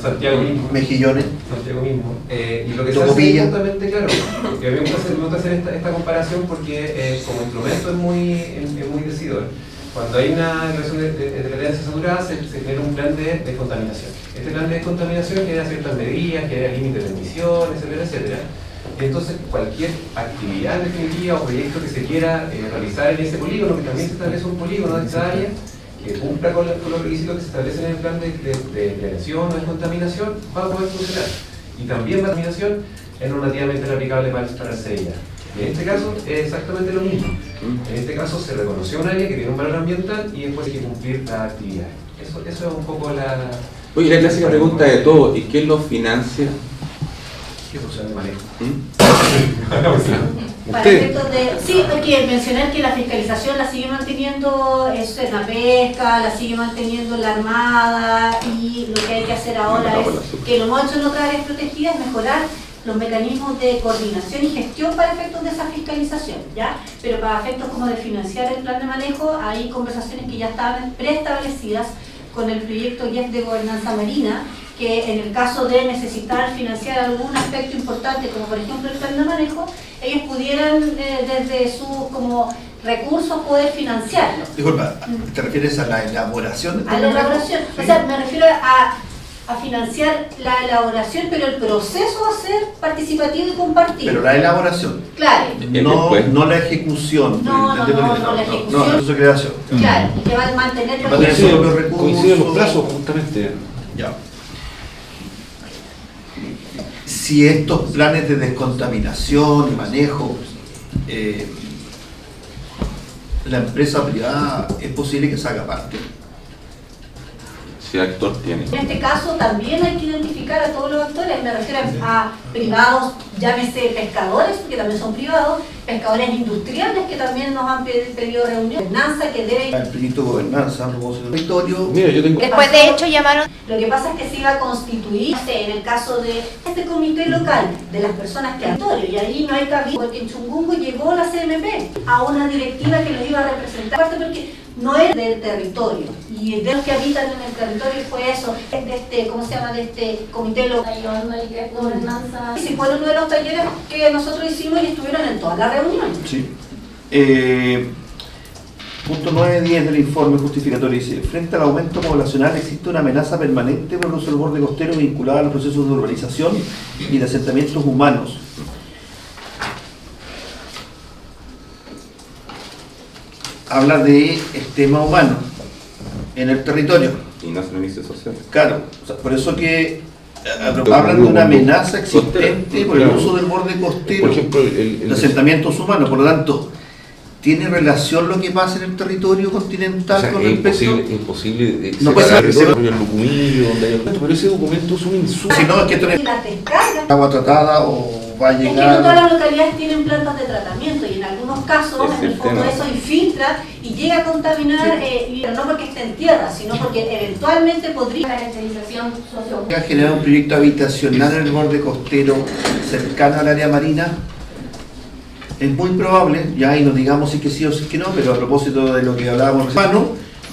S3: Santiago mismo.
S4: Mejillones.
S3: Santiago mismo. Y lo que se hace es justamente, claro, porque a mí me gusta hacer esta comparación porque como instrumento es muy decidor. Cuando hay una relación de latencia saturada se genera un plan de descontaminación. Este plan de descontaminación genera ciertas medidas, genera límites de emisión, etcétera, etcétera. Y entonces cualquier actividad definitiva o proyecto que se quiera realizar en ese polígono, que también se establece un polígono de esta área, que cumpla con los requisitos que se establecen en el plan de prevención o descontaminación, va a poder funcionar. Y también la contaminación es normativamente aplicable para el CEIA. Y en este caso es exactamente lo mismo. En este caso se reconoció un área que tiene un valor ambiental y después hay que cumplir la actividad. Eso es un poco la...
S7: Oye, la clásica pregunta de todo, ¿y quién lo financia?
S3: ¿Qué función de manejo?
S1: Para efectos de... Sí, hay que mencionar que la fiscalización la sigue manteniendo la pesca, la sigue manteniendo la Armada y lo que hay que hacer ahora es, que lo hemos hecho en otras áreas protegidas, mejorar los mecanismos de coordinación y gestión para efectos de esa fiscalización, ¿ya? Pero para efectos como de financiar el plan de manejo, hay conversaciones que ya estaban preestablecidas con el proyecto IEF de gobernanza marina, que en el caso de necesitar financiar algún aspecto importante, como por ejemplo el plan de manejo, ellos pudieran desde sus como recursos poder financiarlo.
S4: Disculpa, ¿te refieres a la elaboración?
S1: A la elaboración, o sea, me refiero a financiar la elaboración, pero el proceso va a ser participativo y compartido.
S4: Pero la elaboración.
S1: Claro.
S4: No la ejecución.
S1: No, la ejecución.
S4: No, el proceso de creación.
S1: Claro, y que va a mantener los
S4: recursos.
S8: Coinciden los plazos, justamente.
S4: Ya. Si estos planes de descontaminación y manejo, la empresa privada es posible que se haga parte.
S7: Si el actor tiene.
S1: En este caso también hay que identificar a todos los actores, me refiero a privados, llámese pescadores, porque también son privados, pescadores industriales que también nos han pedido reunión, gobernanza que debe...
S4: El proyecto de gobernanza, el territorio...
S8: Mira, yo tengo...
S2: Después de hecho llamaron...
S1: Lo que pasa es que se iba a constituir, en el caso de este comité local, de las personas que territorio, y ahí no hay cabida, porque en Chungungo llegó la CMP a una directiva que los iba a representar, porque no era del territorio, y de los que habitan en el territorio fue eso, de este, ¿cómo se llama?, de este comité local.
S2: Gobernanza.
S1: Sí, fue uno de los talleres que nosotros hicimos y estuvieron en todas las reuniones.
S4: Sí. Punto 9.10 del informe justificatorio dice: frente al aumento poblacional existe una amenaza permanente por el uso del borde costero vinculada a los procesos de urbanización y de asentamientos humanos. habla de el tema humano en el territorio.
S7: Y no es una inicio social.
S4: Claro, o sea, por eso que hablan de una amenaza existente por el uso del borde costero,
S8: por ejemplo,
S4: de asentamientos humanos. Por lo tanto, ¿tiene relación lo que pasa en el territorio continental
S8: o sea,
S4: con
S8: es
S4: respecto?
S8: imposible
S4: No puede ser
S8: el Lucumillo, donde hay pero ese documento es un insulto.
S4: Si no, es que esto no es
S1: La descarga.
S4: agua tratada o va a
S1: Es que no
S4: llegar.
S1: todas las localidades tienen plantas de tratamiento y en algunos casos
S7: Ese es
S1: en el
S7: el
S1: fondo
S7: tema.
S1: eso infiltra y llega a contaminar, pero no porque esté en tierra, sino porque eventualmente podría...
S2: Caracterización sociocultural.
S4: Va a generar un proyecto habitacional en el borde costero cercano al área marina. Es muy probable, ya y no digamos si que sí o si que no, pero a propósito de lo que hablábamos recién,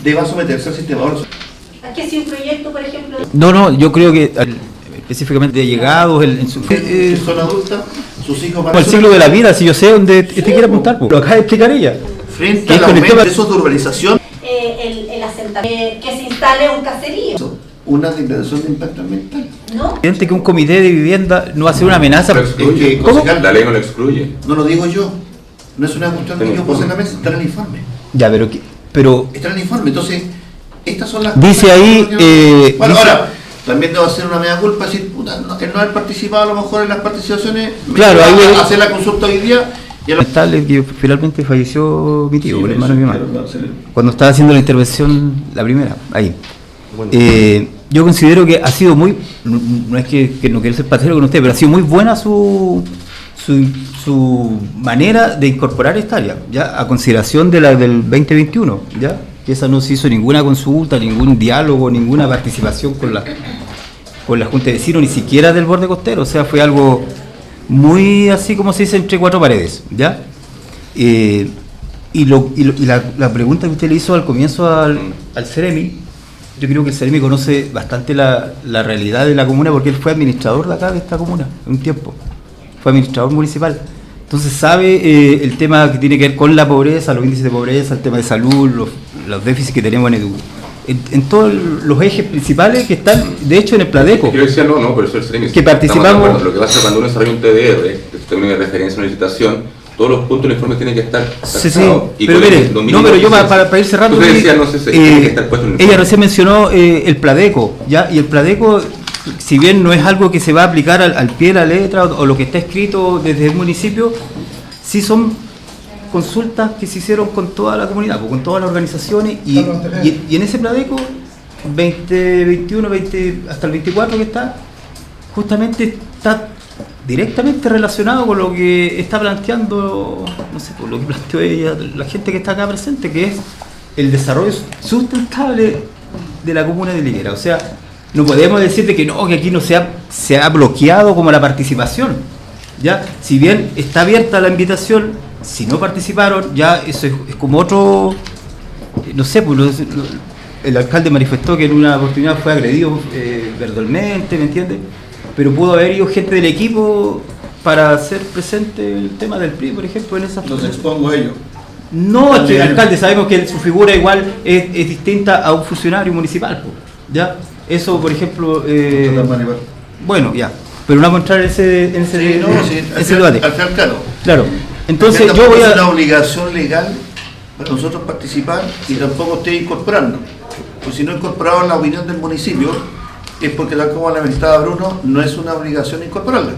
S4: deba someterse al sistema. Ahora,
S1: Es que si un proyecto, por ejemplo...
S5: No, yo creo que específicamente de llegados, en su...
S4: que son adultas, sus hijos van
S5: el ciclo de la vida, si yo sé dónde te quiere apuntar, pues. Lo acaba de explicar ella.
S4: frente
S5: Que
S4: al
S5: es con el
S4: aumento
S5: tema-
S4: de esos de urbanización,
S1: el asentamiento, que se instale un caserío,
S4: una declaración de impacto ambiental.
S1: ¿no?
S5: Evidente que un comité de vivienda no va a ser una amenaza.
S7: Lo excluye.
S5: ¿Cómo?
S7: La ley no lo excluye.
S4: No lo digo yo, no es una cuestión que yo puse en la mesa, está en el informe.
S5: Ya, pero
S4: Está en el informe, entonces, estas son las
S5: Dice
S4: cosas
S5: ahí,
S4: que- Bueno,
S5: dice-
S4: ahora, también debo hacer una mea culpa, decir, puta, el no haber participado a lo mejor en las participaciones, me
S5: Claro,
S4: lleva
S5: ahí-
S4: a hacer la consulta hoy día, y a lo...
S5: lamentable que finalmente falleció mi tío,
S4: Sí,
S5: el hermano de mi mamá,
S4: claro, sí.
S5: cuando estaba haciendo la intervención, la primera, ahí.
S8: Bueno.
S5: Yo considero que ha sido muy, no es que no quiero ser patero con usted, pero ha sido muy buena su manera de incorporar esta área, ya a consideración de la del 2021, ya que esa no se hizo ninguna consulta, ningún diálogo, ninguna participación con la Junta de Vecinos, ni siquiera del borde costero, o sea, fue algo muy así como se dice entre cuatro paredes, ¿ya? Y la pregunta que usted le hizo al comienzo al Ceremi, yo creo que el Ceremi conoce bastante la realidad de la comuna porque él fue administrador de acá, de esta comuna, un tiempo, fue administrador municipal, entonces sabe el tema que tiene que ver con la pobreza, los índices de pobreza, el tema de salud, los déficits que tenemos en todos los ejes principales que están, de hecho, en el Pladeco.
S7: Yo decía no, pero eso es el CEREMI.
S5: Que participamos-
S7: Estamos de acuerdo. Lo que pasa cuando uno desarrolla un TDR, que es un término de referencia en una licitación, todos los puntos del informe tienen que estar
S5: Sí,
S7: taxados. Y
S5: pero
S7: con
S5: mire,
S7: los
S5: no,
S7: mínimos
S5: pero yo
S7: que se-
S5: para ir cerrando,
S7: Usted
S5: mire,
S7: decía, no sé, tiene que estar puesto en el
S5: ella
S7: informe.
S5: recién mencionó el Pladeco, ¿ya? Y el Pladeco, si bien no es algo que se va a aplicar al pie de la letra o lo que está escrito desde el municipio, sí son consultas que se hicieron con toda la comunidad, pues, con todas las organizaciones y en ese Pladeco 2021, hasta el 24 que está, justamente está directamente relacionado con lo que está planteando, no sé, por lo que planteó ella, la gente que está acá presente, que es el desarrollo sustentable de la comuna de Liguera. O sea, no podemos decir de que no, que aquí no se ha bloqueado como la participación. ¿Ya? Si bien está abierta la invitación, si no participaron, ya eso es como otro, no sé, pues el alcalde manifestó que en una oportunidad fue agredido verbalmente, ¿me entiendes? Pero pudo haber ido gente del equipo para hacer presente el tema del PRI, por ejemplo, en esa
S4: Los expongo a ellos.
S5: No, es que el alcalde, sabemos que su figura igual es distinta a un funcionario municipal, pues, ¿ya? Eso, por ejemplo, bueno, ya, pero no vamos a entrar en ese debate.
S4: Al final, claro.
S5: Claro, entonces yo voy
S4: Es una
S5: a...
S4: obligación legal para nosotros participar y tampoco esté incorporando. Pues si no incorporamos la opinión del municipio, es porque, tal como lamentaba Bruno, no es una obligación incorporarla.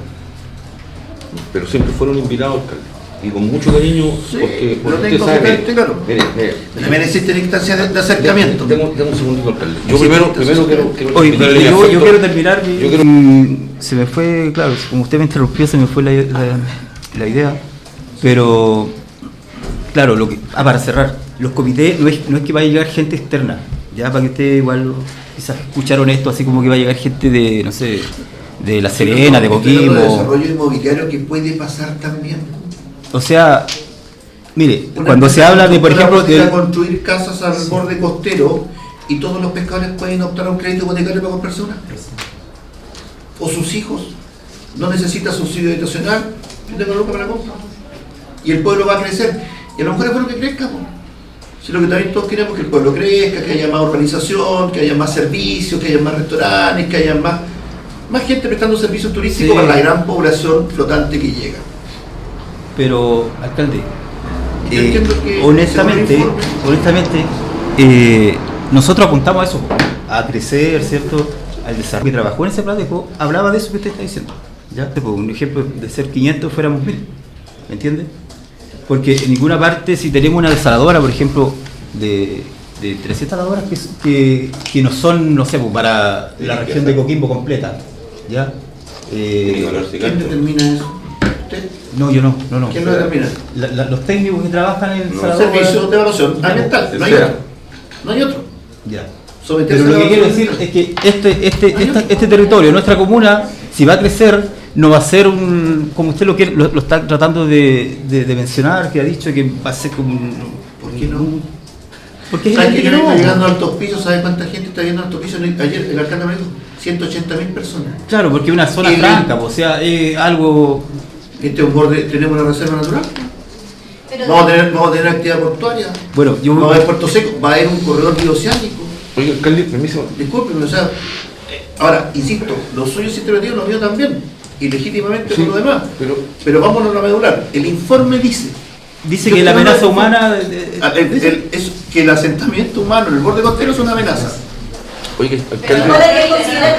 S8: Pero siempre fueron invitados, alcalde. Y con mucho cariño,
S4: Sí,
S8: porque
S4: lo
S8: usted
S4: tengo
S8: sabe,
S4: totalmente claro.
S8: mire,
S4: También existen instancias de acercamiento.
S8: Deme un segundito, alcalde. Yo
S4: Sí,
S8: primero
S4: entonces,
S8: quiero
S5: Oye,
S8: explicarle mi
S5: yo
S8: afecto.
S5: quiero terminar.
S8: Yo quiero-
S5: Se me fue, claro, como usted me interrumpió, se me fue la idea. Pero, claro, para cerrar, los comités no es que vaya a llegar gente externa. Ya, para que ustedes igual quizás escucharon esto, así como que va a llegar gente de, no sé, de La Serena, de
S4: El
S5: Coquimbo.
S4: desarrollo inmobiliario que puede pasar también.
S5: O sea, mire,
S4: Una
S5: cuando se
S4: empresa
S5: habla de, por ejemplo,
S4: constructora podría construir casas al borde costero y todos los pescadores pueden optar a un crédito hipotecario para comprarse una. O sus hijos. No necesita subsidio habitacional, yo tengo lucas para la compra. Y el pueblo va a crecer. Y a lo mejor es bueno que crezca. Po. Si lo que también todos queremos es que el pueblo crezca, que haya más urbanización, que haya más servicios, que haya más restaurantes, que haya más gente prestando servicios turísticos
S5: Sí.
S4: para la gran población flotante que llega.
S5: pero, alcalde,
S4: Yo entiendo que
S5: honestamente, nosotros apuntamos a eso, a crecer, ¿cierto? Al desarrollo. Que trabajó en ese plan de ECO, hablaba de eso que usted está diciendo. ¿Ya? Un ejemplo de ser 500 fuéramos 1000. ¿Me entiende? Porque en ninguna parte, si tenemos una desaladora, por ejemplo, de 300 saladoras que no son, no sé, pues, para la región de Coquimbo completa, ¿ya?
S4: ¿Quién determina eso? ¿Usted?
S5: No, yo no.
S4: ¿Quién lo determina?
S5: Los técnicos que trabajan en
S4: Servicio de evaluación ambiental, no hay otro.
S5: Ya.
S4: Someterse
S5: Pero
S4: a
S5: lo que quiero
S4: evaluación.
S5: decir es que este territorio, nuestra comuna, si va a crecer, no va a ser un, como usted lo está tratando de mencionar, que ha dicho que va a ser como un...
S4: ¿Por qué no?
S5: Porque es
S4: ¿Sabes
S5: gente
S4: que
S5: que
S4: está
S5: no.
S4: llegando a altos pisos? ¿Sabes cuánta gente está llegando a altos pisos? Ayer el alcalde me dijo 180.000 personas.
S5: Claro, porque es una zona
S4: Y-
S5: franca, o sea, es algo...
S4: Este es un borde, tenemos una reserva natural.
S1: Pero
S4: Vamos a tener actividad portuaria.
S5: Bueno, yo...
S4: Va a haber Puerto Seco, va a haber un corredor bioceánico.
S8: Oiga, alcalde, permiso.
S4: Discúlpeme, o sea, ahora, insisto, lo suyo es interpretativo, lo mío también, y legítimamente
S8: Sí,
S4: por lo demás.
S8: pero-
S4: Pero vámonos a la medular. El informe dice
S5: Dice
S4: yo
S5: que la
S4: creo
S5: amenaza
S4: que-
S5: humana...
S4: es que el asentamiento humano en el borde costero es una amenaza.
S8: Oiga,
S1: Pero
S8: alcalde.
S1: igual hay que considerar,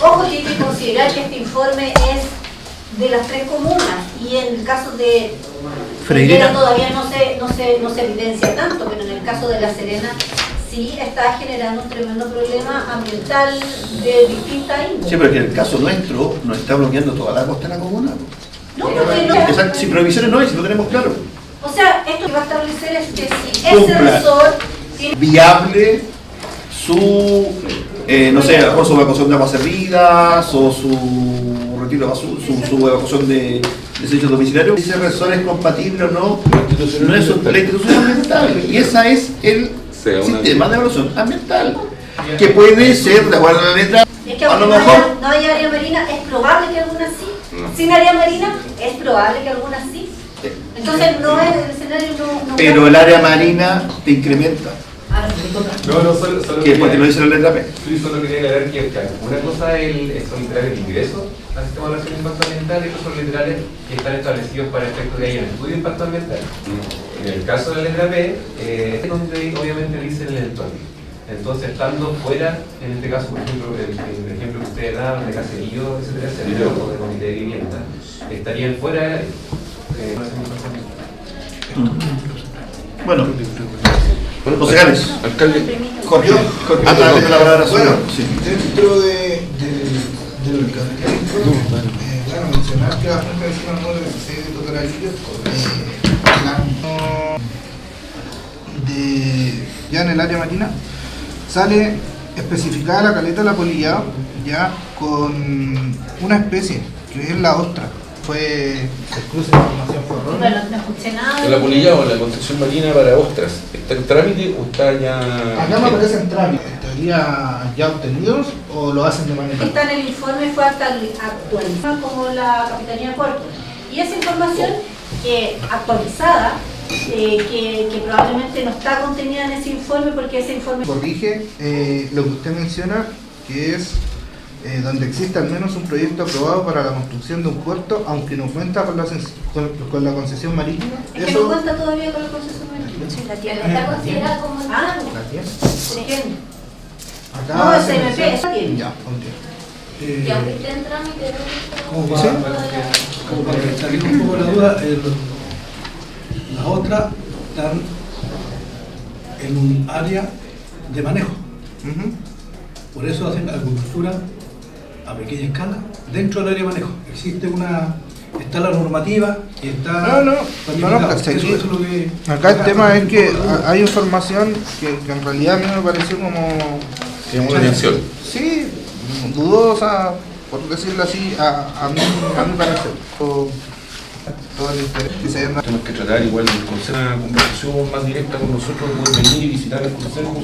S1: ojo que hay que considerar que este informe es de las 3 comunas y en el caso de
S5: Freirina.
S1: Freirina todavía no se evidencia tanto, pero en el caso de La Serena sí está generando un tremendo problema ambiental de distinta índole.
S4: Sí, pero que en el caso nuestro nos está bloqueando toda la costa de la comuna.
S1: No, porque no.
S4: Exacto, si prohibiciones no hay, si lo tenemos claro.
S1: O sea, esto que va a establecer es que si
S4: Cumpla.
S1: ese resort tiene
S4: Viable su, no sé, a lo mejor su evacuación de aguas servidas o su retiro de basura, su evacuación de desechos domiciliarios. Si ese resort es compatible o no, no es la institución ambiental. Y esa es el
S7: Sea una-
S4: sistema de evaluación ambiental. Que puede ser, de acuerdo a la letra,
S1: Es que
S4: a
S1: aunque
S4: lo mejor.
S1: no haya área marina, es probable que algunas sí.
S7: No.
S1: Sin área marina, es probable que algunas sí. Entonces, no es el escenario, no.
S4: Pero el área marina te incrementa.
S1: Ah,
S3: No, solo
S4: Que porque lo dice la letra P.
S3: Sí, solo quería aclarar que una cosa son literales de ingreso al sistema de evaluación de impacto ambiental y otros son literales que están establecidos para efectos de ahí en el estudio de impacto ambiental. En el caso de la letra P, es donde obviamente dice el eventual. Entonces, estando fuera, en este caso, por ejemplo, el ejemplo que ustedes daban de caserío, etcétera, o de comité de vivienda, estarían fuera de la ley.
S4: Bueno, concejales.
S8: Alcalde.
S4: Jorge, antes de la palabra suya.
S9: Bueno,
S4: Sí.
S9: dentro del capítulo, bueno, mencionar que bajo el vecino número 16 de Totoralillo, ya en el área marina, sale especificada la caleta de la Polillao ya con una especie, que es la ostra. El cruce de información fue erróneo.
S1: Bueno, no escuché nada.
S8: En la Polillao, en la concesión marina para ostras, ¿está en trámite o está ya...?
S9: Acá me aparece en trámite. ¿Estaría ya obtenidos o lo hacen de manera...?
S1: Está en el informe, fue actualizada como la Capitanía de Puerto. Y esa información actualizada, que probablemente no está contenida en ese informe porque ese informe...
S9: Corrige lo que usted menciona, que es donde existe al menos un proyecto aprobado para la construcción de un puerto, aunque no cuenta con la concesión marítima.
S1: Es que no cuenta todavía con la concesión marítima. Sí, la tiene.
S2: Está considerada como
S1: Ah,
S9: ¿La tiene?
S1: por ejemplo.
S9: Acá
S1: No, es
S9: se
S1: CMP,
S9: menciona-
S1: eso tiene.
S9: Ya, ok.
S2: y aunque esté en trámite, no
S6: Como
S2: está
S6: para, como para salir un poco la duda, las otras están en un área de manejo.
S9: Ujú.
S6: Por eso hacen agricultura a pequeña escala dentro del área de manejo. Está la normativa y está...
S9: No,
S6: planificado.
S9: ¿cachai?
S6: Eso es lo que...
S9: Acá el tema es que hay información que en realidad a mí me pareció como...
S8: Que es una mención.
S9: Sí, dudosa, por decirlo así, a mi parecer. Todo el interés que se hayan dado.
S8: Tenemos que tratar igual el consejo, una conversación más directa con nosotros, poder venir y visitar el consejo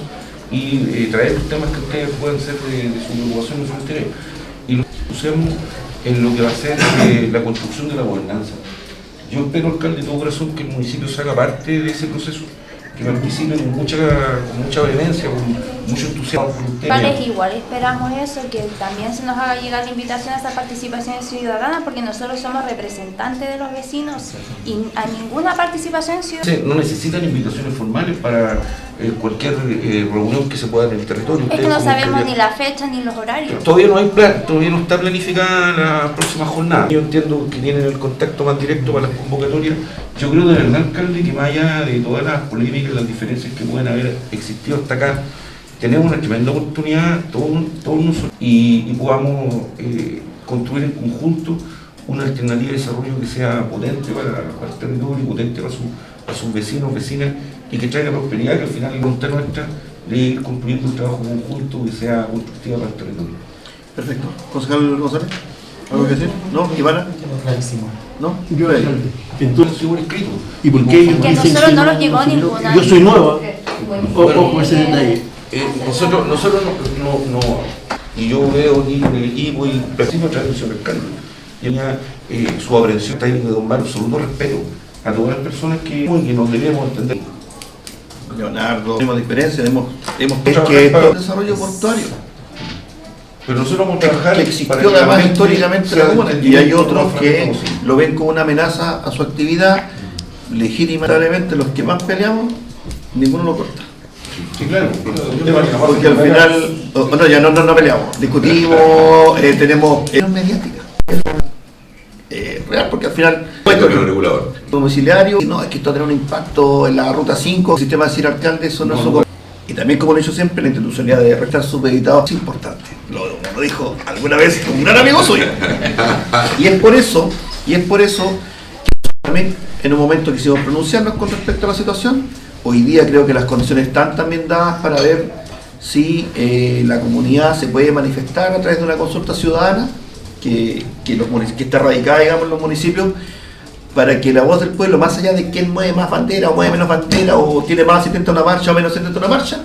S8: y traer los temas que ustedes pueden ser de su preocupación y su interés. Y lo usemos en lo que va a ser la construcción de la gobernanza. Yo espero, alcalde, de todo corazón, que el municipio se haga parte de ese proceso, que participe con mucha vehemencia, con mucho entusiasmo por ustedes.
S10: Vale, igual esperamos eso, que también se nos haga llegar la invitación a esa participación ciudadana, porque nosotros somos representantes de los vecinos y a ninguna participación ciudadana.
S8: No necesitan invitaciones formales para cualquier reunión que se pueda en el territorio.
S10: Es que no sabemos ni la fecha ni los horarios.
S8: Todavía no hay plan, todavía no está planificada la próxima jornada. Yo entiendo que tienen el contacto más directo para las convocatorias. Yo creo de verdad, alcalde, que más allá de todas las polémicas, las diferencias que pueden haber existido hasta acá, tenemos una tremenda oportunidad todos nosotros y podamos construir en conjunto una alternativa de desarrollo que sea potente para el territorio, potente para sus vecinos, vecinas, y que traiga prosperidad, que al final es voluntad nuestra de ir construyendo un trabajo conjunto que sea constructivo para el territorio.
S4: Perfecto. Concejal González, ¿algo que decir? ¿No? ¿Ivana?
S11: Clarísimo.
S4: ¿No?
S11: Yo,
S8: Entonces, seguro escrito.
S11: ¿Y por qué ellos
S10: Que a
S11: dicen
S10: nosotros
S11: que
S10: no nos llegó ninguna.
S11: Yo soy nueva.
S8: Bueno,
S11: O ese detalle.
S8: Nosotros no, y yo veo aquí en el equipo y percibo otra vez el alcalde. Y ella, su aprehensión está ahí de tomar absoluto respeto a todas las personas que nos debemos entender.
S4: Leonardo, tenemos diferencias, es que esto es un desarrollo portuario.
S8: Pero nosotros vamos a trabajar
S4: que existió además históricamente en la comuna, y hay otros que lo ven como una amenaza a su actividad, legítimamente los que más peleamos, ninguno lo corta.
S8: Sí, claro.
S4: Porque al final, bueno, ya no peleamos, discutimos, tenemos mediática. Real, porque al final
S7: regulador
S4: domiciliario, no, es que esto va a tener un impacto en la ruta 5, el sistema de decir alcalde, eso no es su. Y también, como lo he dicho siempre, la institucionalidad de restar supeditado es importante. Lo dijo alguna vez un gran amigo suyo. Y es por eso que también en un momento quisimos pronunciarnos con respecto a la situación. Hoy día creo que las condiciones están también dadas para ver si la comunidad se puede manifestar a través de una consulta ciudadana que está radicada, digamos, en los municipios, para que la voz del pueblo, más allá de quién mueve más bandera o mueve menos bandera o tiene más asistente a una marcha o menos asistente a una marcha,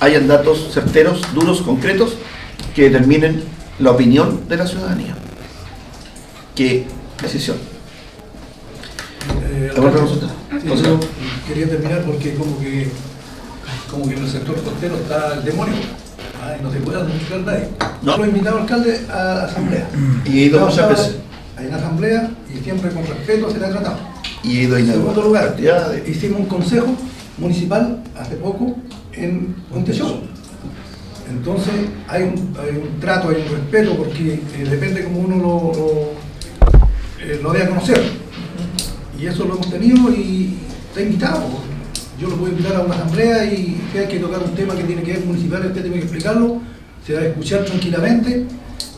S4: hayan datos certeros, duros, concretos, que determinen la opinión de la ciudadanía. ¿Qué decisión?
S6: Yo quería terminar porque como que en el sector costero está el demonio. Y no se puede administrar nadie.
S4: No.
S6: Lo he invitado alcalde a la asamblea.
S4: Y he ido muchas veces.
S6: Hay una asamblea y siempre con respeto se le ha tratado.
S4: Y he ido
S6: en segundo lugar, hicimos un consejo municipal hace poco en Montesión. Entonces hay un trato, hay un respeto, porque depende cómo uno lo dé a conocer. Y eso lo hemos tenido y está invitado. Yo lo puedo invitar a una asamblea y si hay que tocar un tema que tiene que ver municipal, usted tiene que explicarlo, se va a escuchar tranquilamente.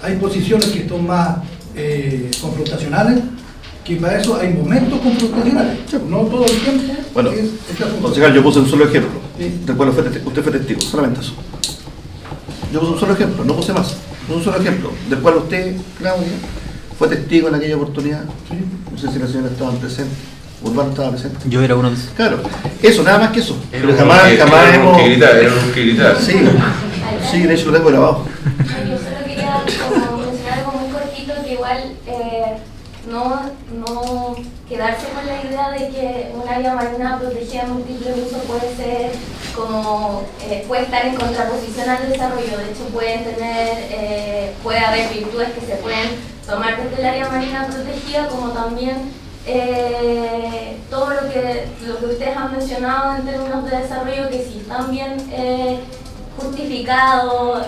S6: Hay posiciones que son más confrontacionales, que para eso hay momentos confrontacionales, no todo el tiempo.
S4: Bueno, concejal, yo puse un solo ejemplo, del cual usted fue testigo, solamente eso. Yo puse un solo ejemplo, no puse más, un solo ejemplo, del cual usted, Claudia, fue testigo en aquella oportunidad. No sé si la señora estaba presente, Urbano estaba presente.
S5: Yo era uno de esos.
S4: Claro, eso, nada más que eso. Pero jamás
S7: hemos...
S4: Era un que gritar. Sí, de hecho lo tengo grabado.
S2: Yo solo quería mencionar algo muy cortito, que igual no quedarse con la idea de que un área marina protegida de múltiple uso puede ser como, puede estar en contraposición al desarrollo. De hecho puede haber virtudes que se pueden tomar desde el área marina protegida, como también todo lo que ustedes han mencionado en términos de desarrollo, que si están bien justificados,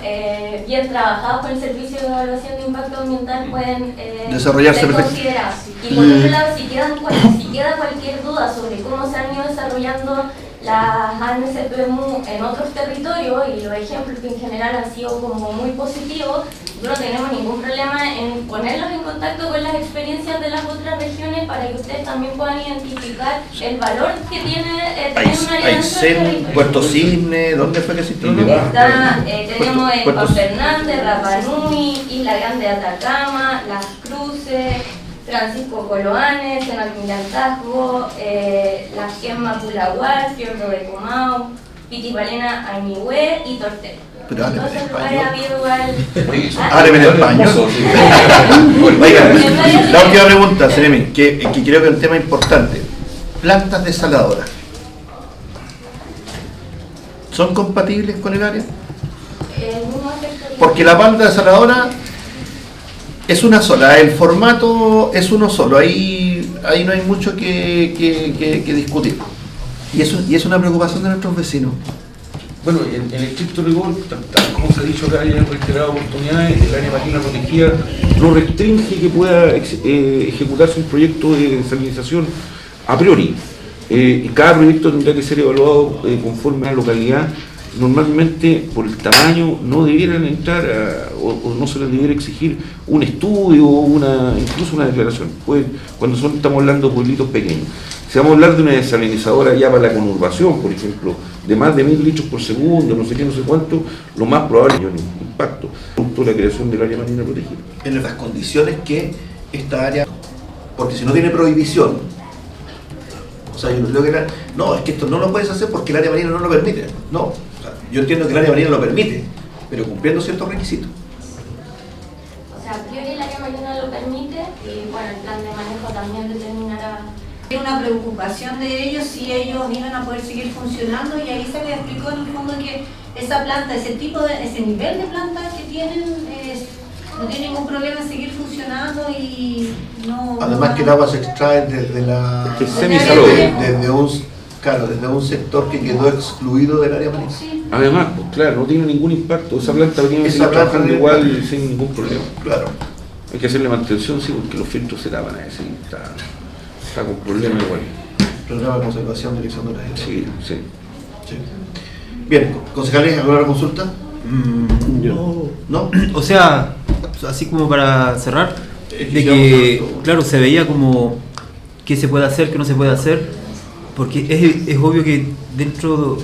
S2: bien trabajados con el servicio de evaluación de impacto ambiental, pueden
S4: desarrollarse
S2: ser considerados. Y por otro lado, si queda cualquier duda sobre cómo se han ido desarrollando las ANSPMU en otros territorios, y los ejemplos que en general han sido como muy positivos, no tenemos ningún problema en ponerlos en contacto con las experiencias de las otras regiones para que ustedes también puedan identificar el valor que tiene tener un área
S4: Aysén, Puerto Cisne, ¿dónde fue que se instaló?
S2: Tenemos Juan Fernández, Rapa Nui, Isla Grande de Atacama, Las Cruces, Francisco Coloane, Senalmirantazgo, La Gemma Pulahuar, Fiordo de Comao, Pitipalena, Añihue y Tortel.
S4: Pero
S2: entonces ha habido igual...
S4: Hábleme en español. La última pregunta, Seremi, que creo que es un tema importante. Plantas desaladoras, ¿son compatibles con el área? porque la banda desaladora es una sola, el formato es uno solo, ahí no hay mucho que discutir. Y es una preocupación de nuestros vecinos.
S8: Bueno, en el estricto rigor, tal como se ha dicho acá en reiteradas oportunidades, el área marina protegida no restringe que pueda ejecutarse un proyecto de desalinización a priori. Y cada proyecto tendrá que ser evaluado conforme a la localidad. Normalmente, por el tamaño, no debieran entrar o no se les debiera exigir un estudio o incluso una declaración. Pues, cuando estamos hablando de pueblitos pequeños. Si vamos a hablar de una desalinizadora ya para la conurbación, por ejemplo, de más de 1000 litros por segundo, no sé qué, no sé cuánto, lo más probable es un impacto, producto de la creación del área marina protegida.
S4: En las condiciones que esta área, porque si no tiene prohibición, o sea, yo no creo que no, es que esto no lo puedes hacer porque el área marina no lo permite. No, o sea, yo entiendo que el área marina lo permite, pero cumpliendo ciertos requisitos.
S2: O sea, a priori el área marina lo permite y bueno, el plan de manejo también determinará.
S1: Hay una preocupación de ellos si ellos iban a poder seguir funcionando, y ahí se les explicó en el fondo que esa planta, ese nivel de planta que tienen, no tiene ningún problema en seguir funcionando y no...
S4: Además que el agua se extrae desde desde un sector que quedó excluido del área marina.
S1: Sí.
S8: Además, pues claro, no tiene ningún impacto, esa planta venía trabajando igual sin ningún problema.
S4: Claro.
S8: Hay que hacerle mantención, sí, porque los filtros se tapan a ese, está con problemas igual.
S4: Programa de conservación, dirección de la gente.
S8: Sí.
S4: Bien, concejales, ¿alguna consulta? ¿No?
S5: O sea, así como para cerrar, de que, claro, se veía como qué se puede hacer, qué no se puede hacer, porque es obvio que dentro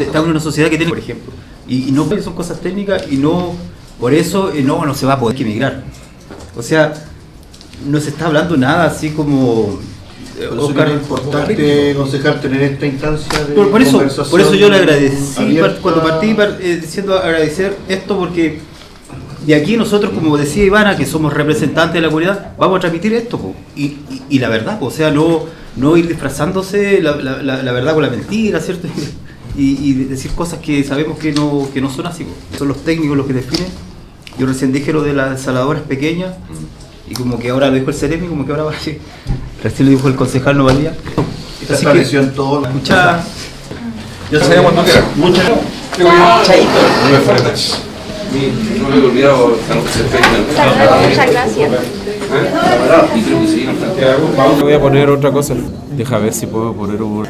S5: estamos en una sociedad que tiene, por ejemplo, y no son cosas técnicas, y no, por eso no se va a poder emigrar. O sea, no se está hablando nada así como...
S4: Oscar, es importante, concejal, tener esta instancia de conversación.
S5: Por eso yo le agradecí cuando partí diciendo agradecer esto, porque de aquí nosotros, como decía Ivana, que somos representantes de la comunidad, vamos a transmitir esto, y la verdad, o sea, no ir disfrazándose la verdad con la mentira, ¿cierto? Y decir cosas que sabemos que no son así, son los técnicos los que definen. Yo recién dije lo de las desaladoras pequeñas, y como que ahora lo dijo el Ceremi, como que ahora va a ser. Recién lo dijo el concejal, no valía.
S4: Esta estableció todo.
S5: Muchas.
S8: Ya sabía cuando quieras. Muchas
S10: Chaito.
S7: No me he olvidado
S10: Muchas gracias.
S7: y creo que sí,
S11: voy a poner otra cosa. Deja ver si puedo poner un...